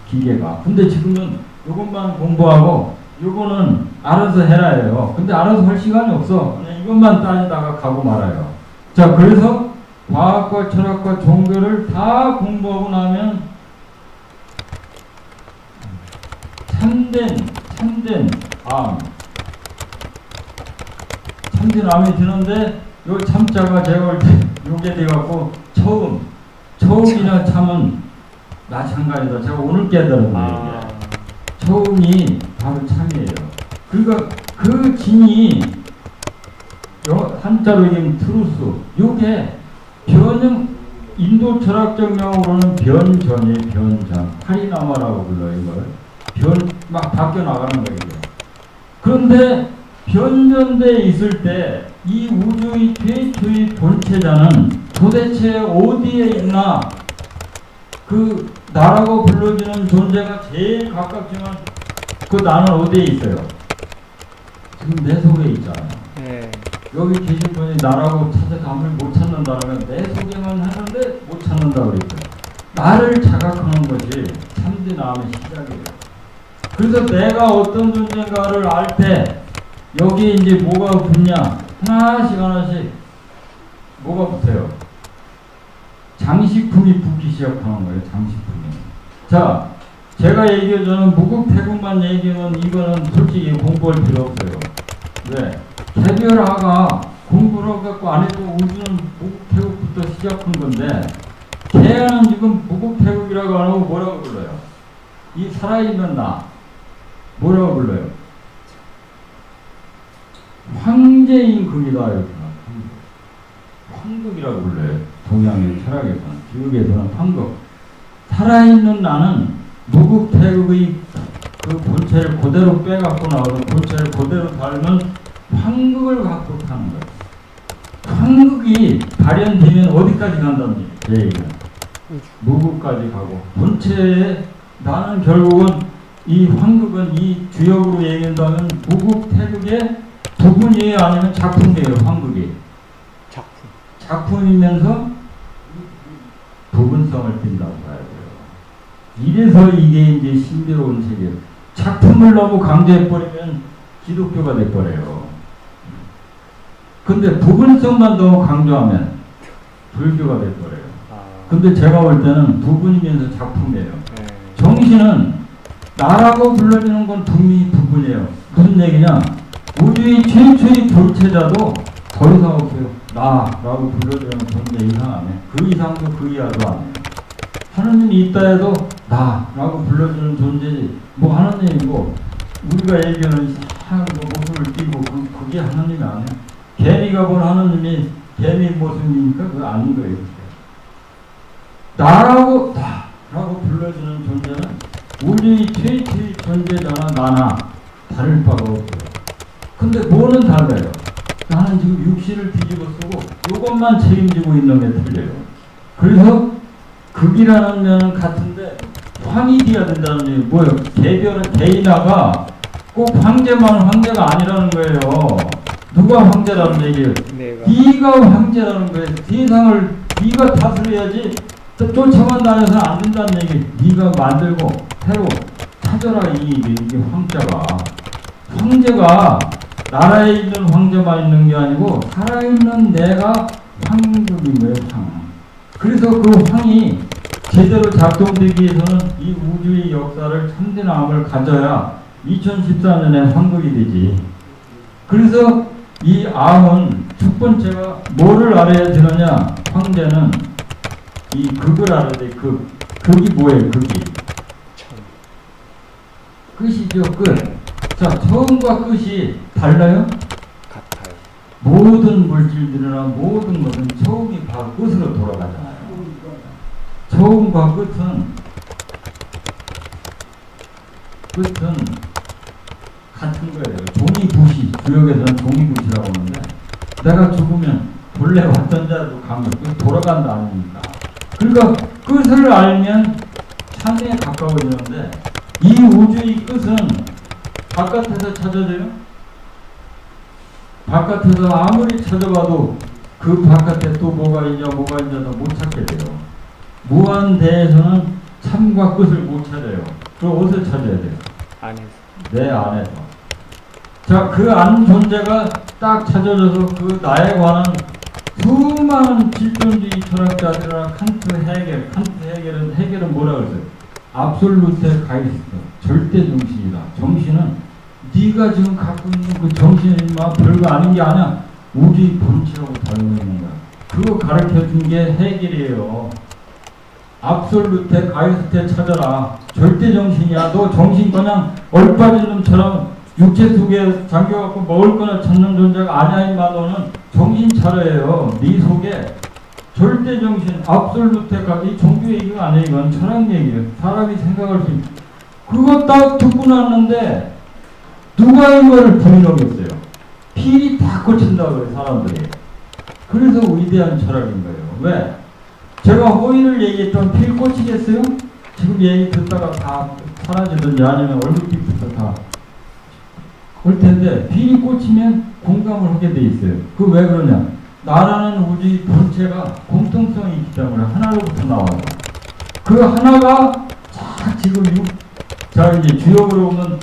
[SPEAKER 1] 기계가. 근데 지금은 이것만 공부하고 이거는 알아서 해라예요. 근데 알아서 할 시간이 없어. 그냥 이것만 따지다가 가고 말아요. 자, 그래서 과학과 철학과 종교를 다 공부하고 나면 참된 암. 참된 암이 드는데 요 참자가 제가 볼 때 요게 돼갖고 처음이나 참은 마찬가지다. 제가 오늘 깨달은 거예요. 처음이 바로 참이에요. 그러니까 그 진이 한자로 얘기하면 트루스. 요게 변형, 인도 철학적 용어로는 변전이에요. 변전. 파리나마라고 불러요. 이걸. 막 바뀌어 나가는 거예요. 그런데 변전대에 있을 때 이 우주의 최초의 본체자는 도대체 어디에 있나? 그 나라고 불러주는 존재가 제일 가깝지만 그 나는 어디에 있어요? 지금 내 속에 있잖아요. 네. 여기 계신 분이 나라고 찾아감을 못 찾는다면 내 속에만 하는데 못 찾는다 그랬어요. 나를 자각하는 것이 참된 암의 시작이에요. 그래서 내가 어떤 존재인가를 알 때 여기 이제 뭐가 붙냐? 하나씩 뭐가 붙어요? 장식품이 붙기 시작하는 거예요. 장식품이. 자, 제가 얘기해주는 무국태국만 얘기하면 이거는 솔직히 공부할 필요 없어요. 왜? 개별화가 공부를 갖고 안 해도 우주는 무국태국부터 시작한 건데 개는 지금 무국태국이라고 안 하고 뭐라고 불러요? 이 살아있는 나 뭐라고 불러요? 황제인 극이다 이렇게. 황극이라고 불러요. 동양의 철학에서는, 교육에서는 황극. 살아있는 나는 무국태국의 그 본체를 그대로 빼갖고 나오는 본체를 그대로 닮은 황극을 갖고 타는 거예요. 황극이 발현되면 어디까지 간다는 얘기예요. 무국까지 가고 본체에 나는 결국은 이 황극은 이 주역으로 얘기한다면 무국태국의 부분이에요, 아니면 작품이에요, 황극이? 작품이면서 부분성을 띈다고 봐야 돼요. 이래서 이게 이제 신비로운 세계예요. 작품을 너무 강조해버리면 기독교가 돼버려요. 근데 부분성만 너무 강조하면 불교가 돼버려요. 근데 제가 볼 때는 부분이면서 작품이에요. 정신은 나라고 불러지는 건 분명히 부분이에요. 무슨 얘기냐? 우주의 최초의 본체자도 더 이상 없어요. 나라고 불러주는 존재 이상 안 해. 그 이상도 그 이하도 안 해요. 하느님이 있다 해도 나라고 불러주는 존재지. 뭐 하느님이 뭐 우리가 얘기하는 하얀 거 모습을 띠고 그게 하느님이 아니에요. 개미가 본 하느님이 개미 모습이니까 그거 아닌 거예요. 나라고 불러주는 존재는 우주의 최초의 존재자나 나나 다를 바가 없어요. 근데 뭐는 달라요? 나는 지금 육신을 뒤집어 쓰고 이것만 책임지고 있는 게 틀려요. 그래서 극이라는 면은 같은데 황이 돼야 된다는 얘기 뭐예요? 개인화가 꼭 황제만 황제가 아니라는 거예요. 누가 황제라는 얘기예요? 네가 황제라는 거예요. 세상을 네가 다스려야지 쫓아만 다녀서는 안 된다는 얘기. 네가 만들고 새로 찾아라 이게 황제가 나라에 있는 황제만 있는 게 아니고 살아있는 내가 황국인 거예요. 황. 그래서 그 황이 제대로 작동되기 위해서는 이 우주의 역사를 참된 암을 가져야 2014년에 황국이 되지. 그래서 이 암은 첫 번째가 뭐를 알아야 되느냐? 황제는 이 극을 알아야 돼. 극이 뭐예요? 극이 끝이죠. 끝. 자, 처음과 끝이 달라요?
[SPEAKER 2] 같아요.
[SPEAKER 1] 모든 물질들이나 모든 것은 처음이 바로 끝으로 돌아가잖아요. 처음과 끝은 같은 거예요. 종이부시, 구역에서는 종이부시라고 하는데 내가 죽으면 본래 왔던 자로 가면 돌아간다 아닙니까? 그러니까 끝을 알면 참에 가까워지는데 이 우주의 끝은 바깥에서 찾아져요? 바깥에서 아무리 찾아봐도 그 바깥에 또 뭐가 있냐 못 찾게 돼요. 무한대에서는 참과 끝을 못 찾아요. 그럼 어디서 찾아야 돼요?
[SPEAKER 2] 안에서.
[SPEAKER 1] 내 안에서. 자, 그 안 존재가 딱 찾아져서 그 나에 관한 수많은 실존주의 철학자들이나 헤겔은 뭐라 그랬어요? 압솔루테 가이스트, 절대 정신이다. 정신은 네가 지금 갖고 있는 그 정신이 막 별거 아닌 게 아니야. 우주의 본체라고 다루고 있는 거야. 그거 가르쳐 준 게 헤겔이에요. 압솔루테 가이스트 찾아라. 절대 정신이야. 너 정신 그냥 얼빠진 놈처럼 육체 속에 잠겨갖고 먹을 거나 찾는 존재가 아니야. 임마 너는 정신 차려요. 네 속에 절대 정신, 압솔루테가 이 종교 얘기가 아니에요. 이건 철학 얘기예요. 사람이 생각할 수 있는. 그거 딱 듣고 났는데 누가 이거를 부인하겠어요? 필이 다 꽂힌다고 그래요. 사람들이. 그래서 위대한 철학인 거예요. 왜? 제가 호의를 얘기했던 필 꽂히겠어요? 지금 얘기 듣다가 다 사라지든지 아니면 얼굴빛부터 다 올 텐데 필이 꽂히면 공감을 하게 돼 있어요. 그 왜 그러냐? 나라는 우주의 본체가 공통성이 있기 때문에 하나로부터 나와요. 그 하나가 지금 자 이제 주역으로 보면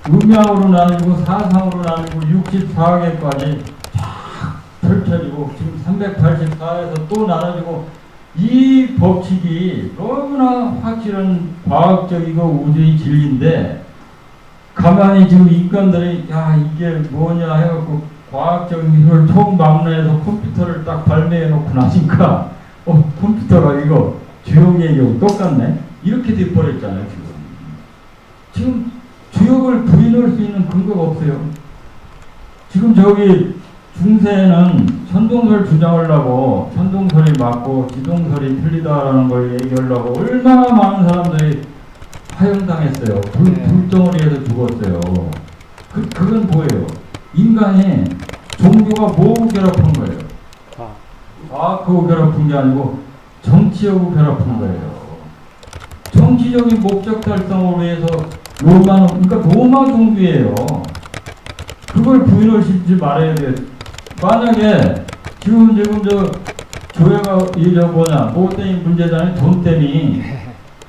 [SPEAKER 1] 음양으로 나뉘고 사상으로 나뉘고 64개까지 쫙 펼쳐지고 지금 384에서 또 나눠지고 이 법칙이 너무나 확실한 과학적이고 우주의 진리인데 가만히 지금 인간들이 야 이게 뭐냐 해갖고 과학적인 기술을 총망라해서 컴퓨터를 딱 발매해 놓고 나니까 컴퓨터가 이거 주역 얘기하고 똑같네 이렇게 돼버렸잖아요. 지금 주역을 부인할 수 있는 근거가 없어요. 지금 저기 중세에는 천동설 주장하려고 천동설이 맞고 지동설이 틀리다라는 걸 얘기하려고 얼마나 많은 사람들이 화형당했어요. 불덩어리에서 죽었어요. 그건 뭐예요? 인간이 종교가 뭐하고 결합한 거예요? 과학하고 결합한 게 아니고 정치하고 결합한 거예요. 정치적인 목적 달성을 위해서 그러니까 로마 종교예요. 그걸 부인하시지 말아야 돼요. 만약에 지금 저 교회가 뭐때문에 문제잖아요. 돈 때문에.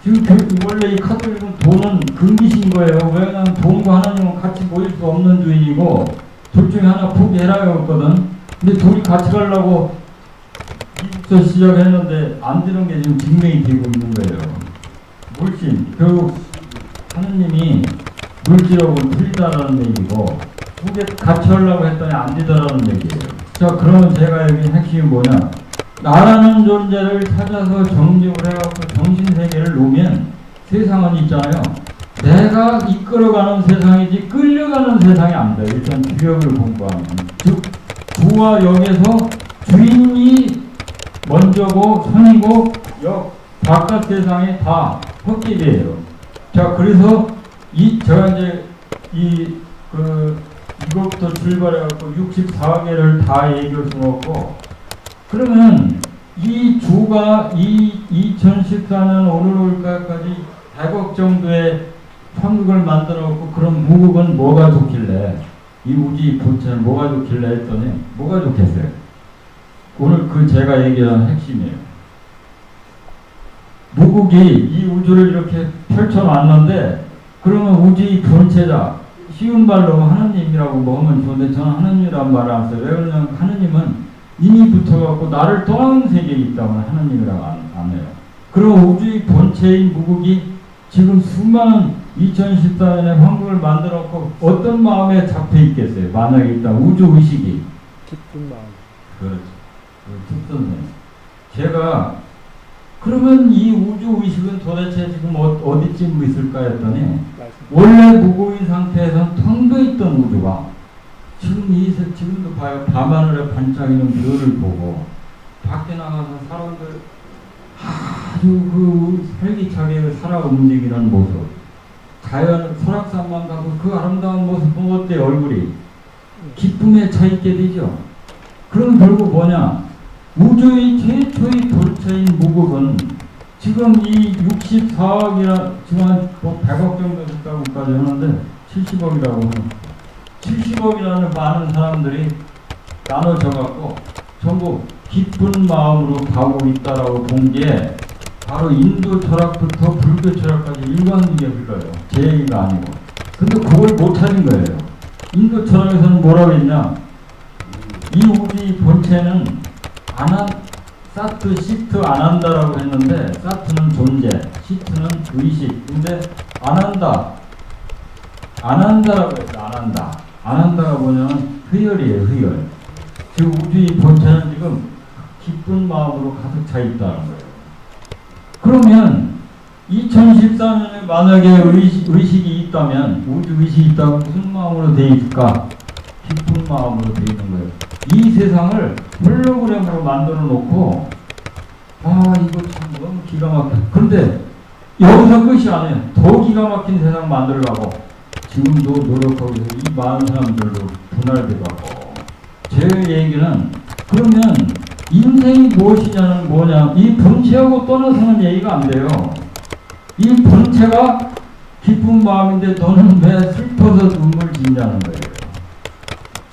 [SPEAKER 1] 지금 원래 이 카톨릭은 돈은 금기신 거예요. 왜냐하면 돈과 하나님은 같이 모일 수 없는 주인이고 둘 중에 하나 포기해라요 했거든. 근데 둘이 같이 가려고 미국서 시작했는데 안 되는 게 지금 증명이 되고 있는 거예요. 물신. 결국 하느님이 물질하고는 틀리다라는 얘기고 두 개 같이 하려고 했더니 안 되더라는 얘기예요. 자, 그러면 제가 여기 핵심이 뭐냐? 나라는 존재를 찾아서 정립을 해갖고 정신세계를 놓으면 세상은 있잖아요. 내가 이끌어가는 세상이지 끌려가는 세상이 안 돼요. 일단 주역을 공부하면. 즉 주와 역에서 주인이 먼저고 선이고 역 바깥 세상이 다 헛길이에요. 자, 그래서 제가 이제 이것부터 출발해갖고 64개를 다 얘기할 수는 없고, 그러면 이 주가 2014년 오늘까지 100억 정도의 황국을 만들어갖고 그런 무국은 뭐가 좋길래, 이 우주의 본체는 뭐가 좋길래 했더니 뭐가 좋겠어요? 오늘 제가 얘기한 핵심이에요. 무국이 이 우주를 이렇게 펼쳐놨는데 그러면 우주의 본체자, 쉬운 말로 하느님이라고 뭐 하면 좋은데 저는 하느님이라는 말을 안 써요. 왜 그러냐면 하느님은 이미 붙어갖고 나를 떠나는 세계에 있다면 하느님이라고 안 해요. 그럼 우주의 본체인 무국이 지금 수많은 2014년에 황국을 만들었고 어떤 마음에 잡혀 있겠어요? 만약에 일단 우주 의식이
[SPEAKER 2] 기쁜 마음.
[SPEAKER 1] 그렇죠. 듣던데 제가 그러면 이 우주 의식은 도대체 지금 어디쯤 있을까 했더니 원래 무고인 상태에서 텅 비어있던 우주가 지금도 봐요. 밤하늘에 반짝이는 별을 보고 밖에 나가서 사람들 아주 그 활기차게 살아 움직이는 모습 자연 설악산만 가도 그 아름다운 모습 보면 어때 얼굴이 기쁨에 차 있게 되죠. 그럼 결국 뭐냐? 우주의 최초의 본체인 무극은 지금 이 64억이나 지금 뭐 100억 정도 됐다고까지 하는데 70억이라고 하는 70억이라는 많은 사람들이 나눠져 갖고 전부 기쁜 마음으로 가고 있다라고 본 게 바로 인도 철학부터 불교 철학까지 일관되게 흘러요. 제 얘기가 아니고. 근데 그걸 못 찾은 거예요. 인도 철학에서는 뭐라고 했냐? 이 우리 본체는 사트, 시트, 아난다라고 했는데 사트는 존재, 시트는 의식. 근데 아난다라고 했어. 아난다가 뭐냐면 흐열이에요. 흐열. 즉 우주의 본체는 지금 기쁜 마음으로 가득 차 있다는 거예요. 그러면 2014년에 만약에 의식이 있다면 우주 의식이 있다면 무슨 마음으로 돼 있을까? 기쁜 마음으로 돼 있는 거예요. 이 세상을 홀로그램으로 만들어 놓고 이거 참 너무 기가 막혀. 그런데 여기서 끝이 아니에요. 더 기가 막힌 세상 만들려고 지금도 노력하고 있어요. 이 많은 사람들로 분할되고 하고. 제 얘기는 그러면 인생이 무엇이냐는 뭐냐, 이 본체하고 떠나서는 얘기가 안 돼요. 이 본체가 기쁜 마음인데 너는 왜 슬퍼서 눈물 짓냐는 거예요.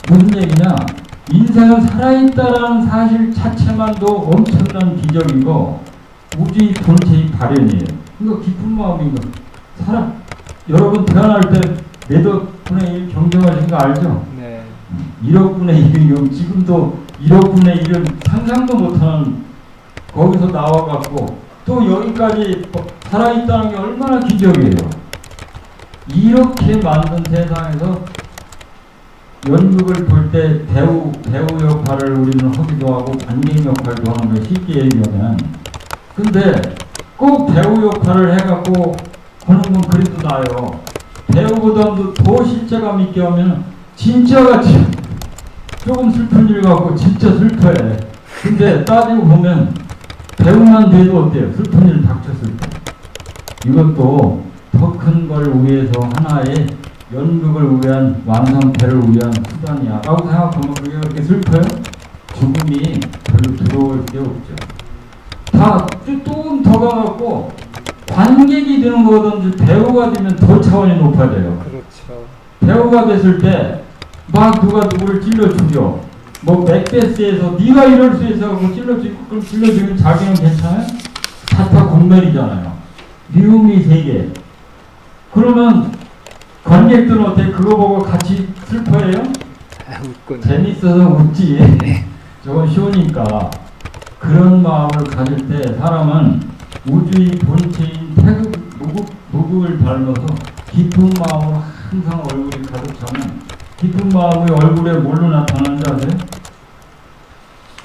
[SPEAKER 1] 무슨 얘기냐? 인생은 살아있다라는 사실 자체만도 엄청난 기적이고 우주의 본체의 발현이에요. 이거 기쁜 마음인 거. 여러분 태어날 때 몇억 분의 1 경쟁하신 거 알죠?
[SPEAKER 2] 네.
[SPEAKER 1] 1억 분의 1이요. 지금도 1억 분의 1은 상상도 못하는 거기서 나와갖고 또 여기까지 살아있다는 게 얼마나 기적이에요. 이렇게 만든 세상에서 연극을 볼 때 배우 역할을 우리는 하기도 하고 관객 역할도 하는 걸 쉽게 얘기하면, 근데 꼭 배우 역할을 해갖고 하는 건 그래도 나아요. 배우보다도 더 실제감 있게 하면 진짜같이 조금 슬픈 일 같고 진짜 슬퍼해. 근데 따지고 보면 배우만 돼도 어때요? 슬픈 일 닥쳤을 때. 이것도 더 큰 걸 위해서 하나의 연극을 위한 완성태를 위한 수단이야 라고 생각하면 그게 그렇게 슬퍼요? 죽음이 별로 들어올 게 없죠. 다 조금 더 가갖고 관객이 되는 거든지 배우가 되면 더 차원이 높아져요.
[SPEAKER 2] 그렇죠.
[SPEAKER 1] 배우가 됐을 때 막 누가 누구를 찔러 죽여. 뭐 맥베스에서 네가 이럴 수 있어 하고 찔러 죽이면 자기는 괜찮아요? 다타 공멸이잖아요. 미움이 세계. 그러면 관객들은 어때? 그거 보고 같이 슬퍼해요?
[SPEAKER 2] 웃구나.
[SPEAKER 1] 재밌어서 웃지. 저건 쇼니까. 그런 마음을 가질 때 사람은 우주의 본체인 무극을 닮아서 깊은 마음으로 항상 얼굴이 가득 차면, 깊은 마음이 얼굴에 뭘로 나타나는지 아세요?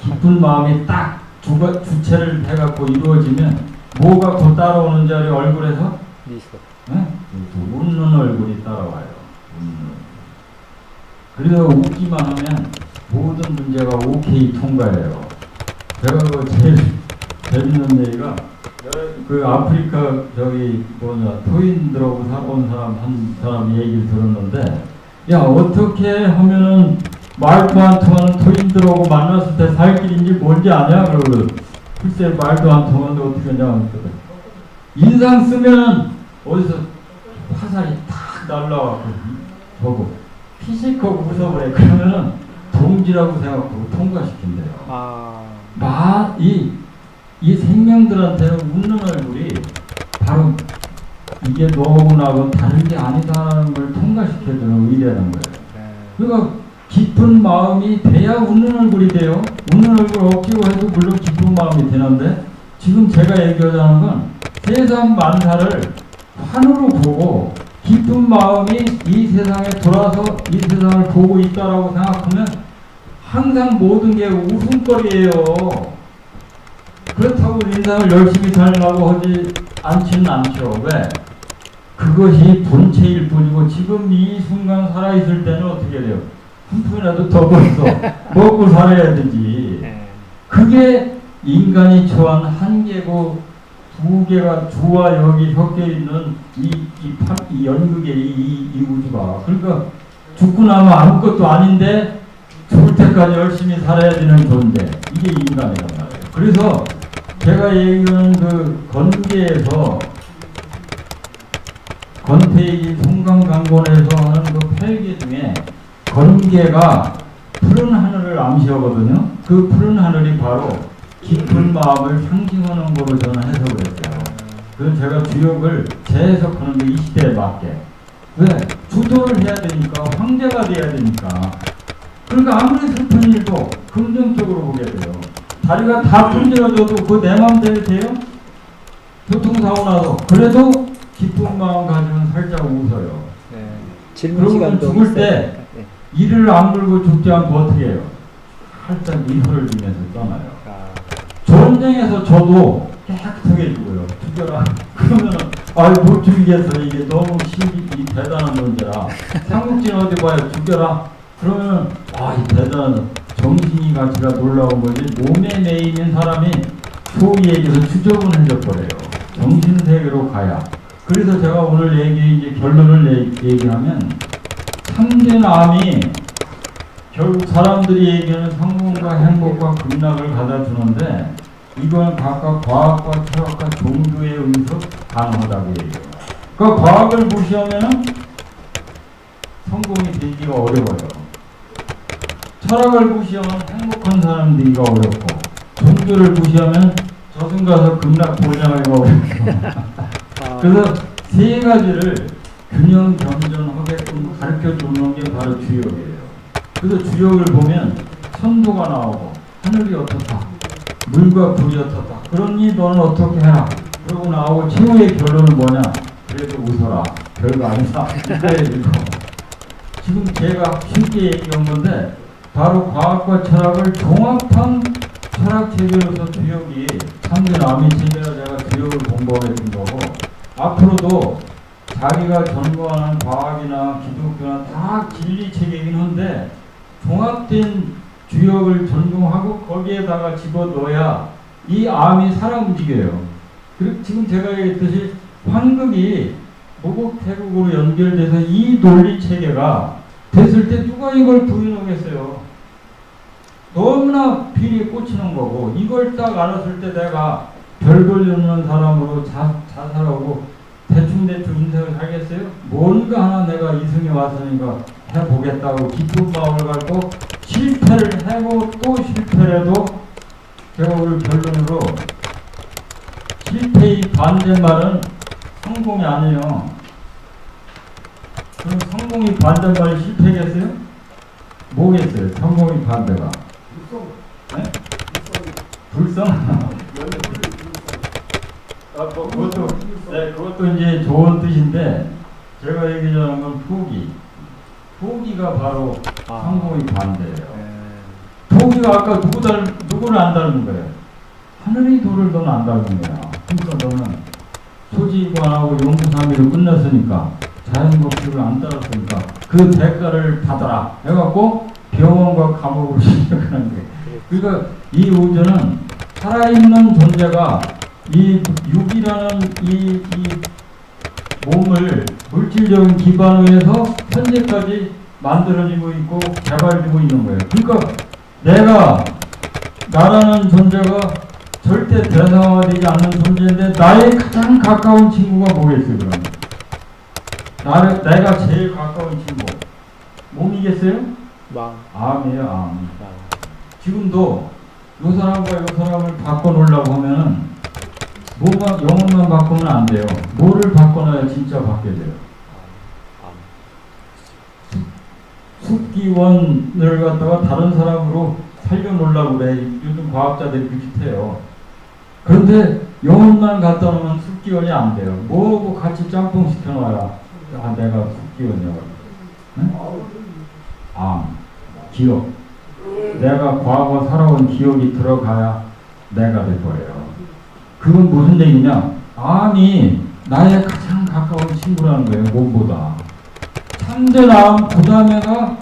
[SPEAKER 1] 깊은 마음이 딱 주체를 해갖고 이루어지면 뭐가 곧 따라오는지 알아요? 얼굴에서?
[SPEAKER 2] 미소.
[SPEAKER 1] 네? 웃는 얼굴이 따라와요. 그래서 웃기만 하면 모든 문제가 오케이 통과해요. 제가 그 제일 재밌는 얘기가, 그 아프리카 토인들하고 살아온 한 사람 얘기를 들었는데, 야 어떻게 하면은 말도 안 통하는 토인들하고 만났을 때 살 길인지 뭔지 아냐? 그러고 글쎄 말도 안 통하는데 어떻게 하냐? 인상 쓰면은 어디서 화살이 탁 날라와서 보고 피식하고 웃어버려. 그러면은 동지라고 생각하고 통과시킨대요. 이 생명들한테는 웃는 얼굴이 바로 이게 너하고 나하고 다른 게 아니다라는 걸 통과시켜주는 의뢰라는 거예요. 그러니까 깊은 마음이 돼야 웃는 얼굴이 돼요. 웃는 얼굴 억지로 해도 물론 깊은 마음이 되는데, 지금 제가 얘기하자는 건 세상 만사를 환으로 보고 깊은 마음이 이 세상에 돌아서 이 세상을 보고 있다라고 생각하면 항상 모든 게 웃음거리예요. 그렇다고 인생을 열심히 살려고 하지 않지는 않죠. 왜? 그것이 본체일 뿐이고 지금 이 순간 살아있을 때는 어떻게 돼요? 한 푼이라도 더 벌어서 먹고 살아야 되지. 그게 인간이 처한 한계고 두 개가 주와 여기 섞여 있는 이 연극의 이 우주가. 그러니까 죽고 나면 아무것도 아닌데 죽을 때까지 열심히 살아야 되는 존재. 이게 인간이란 말이에요. 그래서 제가 얘기하는 그 건계에서 권태기 송강강권에서 하는 그 팔계 중에 건계가 푸른 하늘을 암시하거든요. 그 푸른 하늘이 바로 깊은 마음을 상징하는 거로 저는 해석을 했어요. 그래서 제가 주역을 재해석하는데 이 시대에 맞게. 왜? 주도를 해야 되니까, 황제가 돼야 되니까. 그러니까 아무리 슬픈 일도 긍정적으로 보게 돼요. 다리가 다 부러져도 그 내 맘대로 돼요? 교통사고 나서. 그래도 기쁜 마음 가지면 살짝 웃어요.
[SPEAKER 2] 네. 질문
[SPEAKER 1] 그러면
[SPEAKER 2] 시간도
[SPEAKER 1] 죽을
[SPEAKER 2] 있어요.
[SPEAKER 1] 때
[SPEAKER 2] 네.
[SPEAKER 1] 이를 악물고 죽지 않고 어떻게 해요? 살짝 미소를 지면서 떠나요. 전쟁에서 저도 깨끗하게 죽어요. 죽여라. 그러면은 못 죽이겠어. 이게 너무 이 대단한 존재라. 삼국진 어디 봐요. 죽여라. 그러면 이 대단한 정신이 가치가 놀라운 거지. 몸에 매이는 사람이 소위 얘기해서 추적은해져 버려요. 정신 세계로 가야. 그래서 제가 오늘 이제 결론을 얘기하면 참견암이 결국 사람들이 얘기하는 성공과 행복과 극락을 가다 주는데 이건 각각 과학과 철학과 종교에 의해서 가능하다고 얘기해요. 그러니까 과학을 무시하면 성공이 되기가 어려워요. 철학을 무시하면 행복한 사람 되기가 어렵고 종교를 무시하면 저승 가서 극락 보장하기가 어렵고 그래서 세 가지를 균형 겸전하게끔 가르쳐 주는 게 바로 주역이에요. 그래서 주역을 보면 천도가 나오고 하늘이 어떻다, 물과 불이 어떻다. 그러니 너는 어떻게 해라. 그러고 나오고 최후의 결론은 뭐냐? 그래도 웃어라. 별거 아니다. 이거 지금 제가 쉽게 얘기한 건데 바로 과학과 철학을 종합한 철학 체계로서 주역이 참견암이 체계라 제가 주역을 공부하게 된 거고 앞으로도 자기가 전공하는 과학이나 기독교나 다 진리 체계이긴 한데 종합된 주역을 전공하고 거기에다가 집어넣어야 이 암이 살아 움직여요. 그리고 지금 제가 얘기했듯이 환극이 모국태국으로 연결돼서 이 논리 체계가 됐을 때 누가 이걸 부인하겠어요. 너무나 비리에 꽂히는 거고 이걸 딱 알았을 때 내가 별걸 없는 사람으로 자살하고 대충대충 인생을 살겠어요? 뭔가 하나 내가 이승에 왔으니까 해보겠다고 기쁜 마음을 갖고 실패를 하고 또 실패를 해도 제가 오늘 결론으로 실패의 반대말은 성공이 아니에요. 그럼 성공이 반대말이 실패겠어요? 뭐겠어요? 성공의 반대가? 불성. 네? 불성? 그것도 이제 좋은 뜻인데 제가 얘기하는 건 포기. 포기가 바로 성공의 반대예요. 포기가 아까 누구를 안 닮은 거예요? 하늘의 도를 너는 안 닮은 거야. 그러니까 너는 소지이고 안 하고 용수삼이로 끝났으니까 자연법칙을 안 따랐으니까 그 대가를 받아라 해갖고 병원과 감옥으로 시작하는 거예요. 그러니까 이 우주는 살아있는 존재가 이 육이라는 이 몸을 물질적인 기반에서 현재까지 만들어지고 있고 개발되고 있는 거예요. 그러니까 나라는 존재가 절대 대상화되지 않는 존재인데 나의 가장 가까운 친구가 뭐겠어요? 그러면 내가 제일 가까운 친구 몸이겠어요? 암이에요. 암. 지금도 이 사람과 이 사람을 바꿔놓으려고 하면은 영혼만 바꾸면 안 돼요. 뭐를 바꿔놔야 진짜 바뀌게 돼요. 숙기원을 갖다가 다른 사람으로 살려놓으려고 그래. 요즘 과학자들이 그렇게 해요. 그런데 영혼만 갖다 놓으면 숙기원이 안 돼요. 뭐하고 같이 짬뽕 시켜놔야 내가 숙기원이라고. 응? 기억. 내가 과거 살아온 기억이 들어가야 내가 될 거예요. 그건 무슨 얘기냐? 암이 나의 가장 가까운 친구라는 거예요. 몸보다. 참된 암, 그 다음에가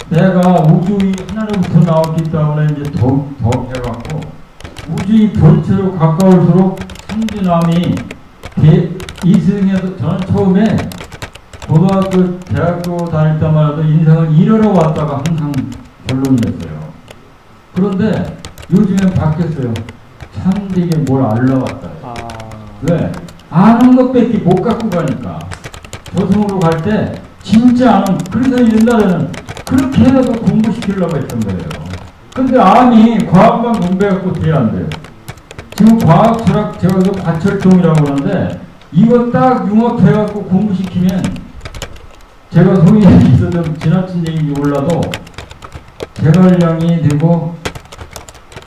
[SPEAKER 1] 내가 우주의 하나로부터 나왔기 때문에 이제 더 해갖고 우주의 본체로 가까울수록 참진암이 이승에도 저는 처음에 고등학교, 대학교 다닐 때마다 인생을 잃으러 왔다가 항상 결론이었어요. 그런데 요즘엔 바뀌었어요. 참되게 뭘 알러왔다. 왜? 아는 것밖에 못 갖고 가니까. 저승으로 갈 때 진짜 아는, 그래서 옛날에는 그렇게 해서 공부시키려고 했던 거예요. 근데 암이 과학만 공부해갖고 돼야 안 돼요. 지금 과학, 철학, 제가 그 과철통이라고 그러는데 이거 딱 융합해갖고 공부시키면 제가 소위 얘기해서 좀 지나친 얘기인지 몰라도 제갈량이 되고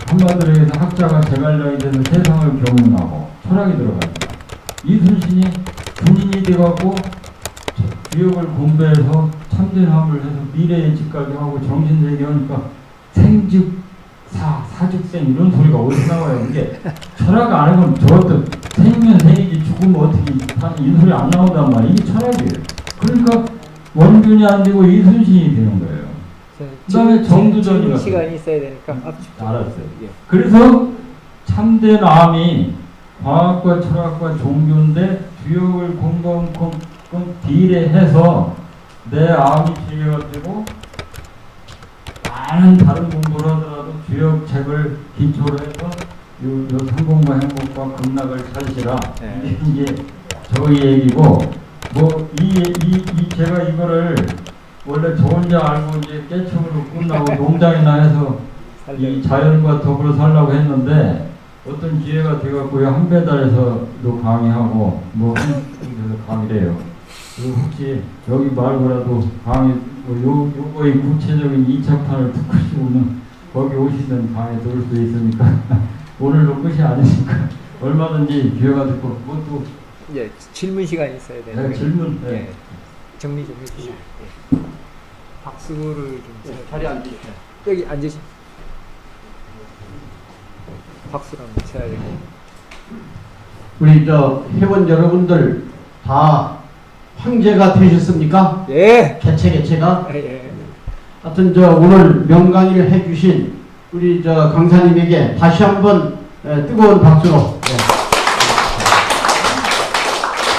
[SPEAKER 1] 한마디로 해서 학자가 제갈량이 돼서 세상을 경륜하고 철학이 들어갑니다. 이순신이 군인이 돼갖고 주역을 공부해서 참진함을 해서 미래 예측까지 하고 정신세계 하니까 생즉사, 사즉생 이런 소리가 어디서 나와요? 이게 철학 안 하면 저것도 생이면 생이지 죽으면 어떻게 이 소리 안 나온단 말이에요. 이게 철학이에요. 그러니까 원균이 안 되고 이순신이 되는 거예요. 그 다음에 정두전이가
[SPEAKER 2] 시간이 있어야 되니까
[SPEAKER 1] 알았어요. 그래서 참된 암이 과학과 철학과 종교인데 주역을 공공공 비례해서 내 암이 제외가 되고 많은 다른 공부를 하더라도 주역 책을 기초로 해서 요 성공과 행복과 극락을 찾으시라.
[SPEAKER 2] 네.
[SPEAKER 1] 이게 저희 얘기고 뭐 제가 이거를 원래 저 혼자 알고 이제 깨청으로 끝나고 농장이나 해서 이 자연과 더불어 살라고 했는데 어떤 기회가 돼갖고요 한배달에서도 강의하고 뭐 한국에서 강의래요. 그리고 혹시 여기 말고라도 강의 뭐 요거의 구체적인 2차판을 듣고 싶으면 거기 오시면 강의 들을 수 있으니까 오늘도 끝이 아니니까 얼마든지 기회가 됐고 그것도
[SPEAKER 2] 예 질문 시간이 있어야 되니까
[SPEAKER 1] 네, 질문 네.
[SPEAKER 2] 예. 정리 좀 해주시죠. 예. 박수를 좀
[SPEAKER 3] 자리에 앉으세요.
[SPEAKER 2] 여기 앉으시. 박수를 한번 쳐야 되고.
[SPEAKER 3] 우리 저 회원 여러분들 다 황제가 되셨습니까?
[SPEAKER 2] 예.
[SPEAKER 3] 개체가?
[SPEAKER 2] 예.
[SPEAKER 3] 하여튼 저 오늘 명강의를 해주신 우리 저 강사님에게 다시 한번 뜨거운 박수로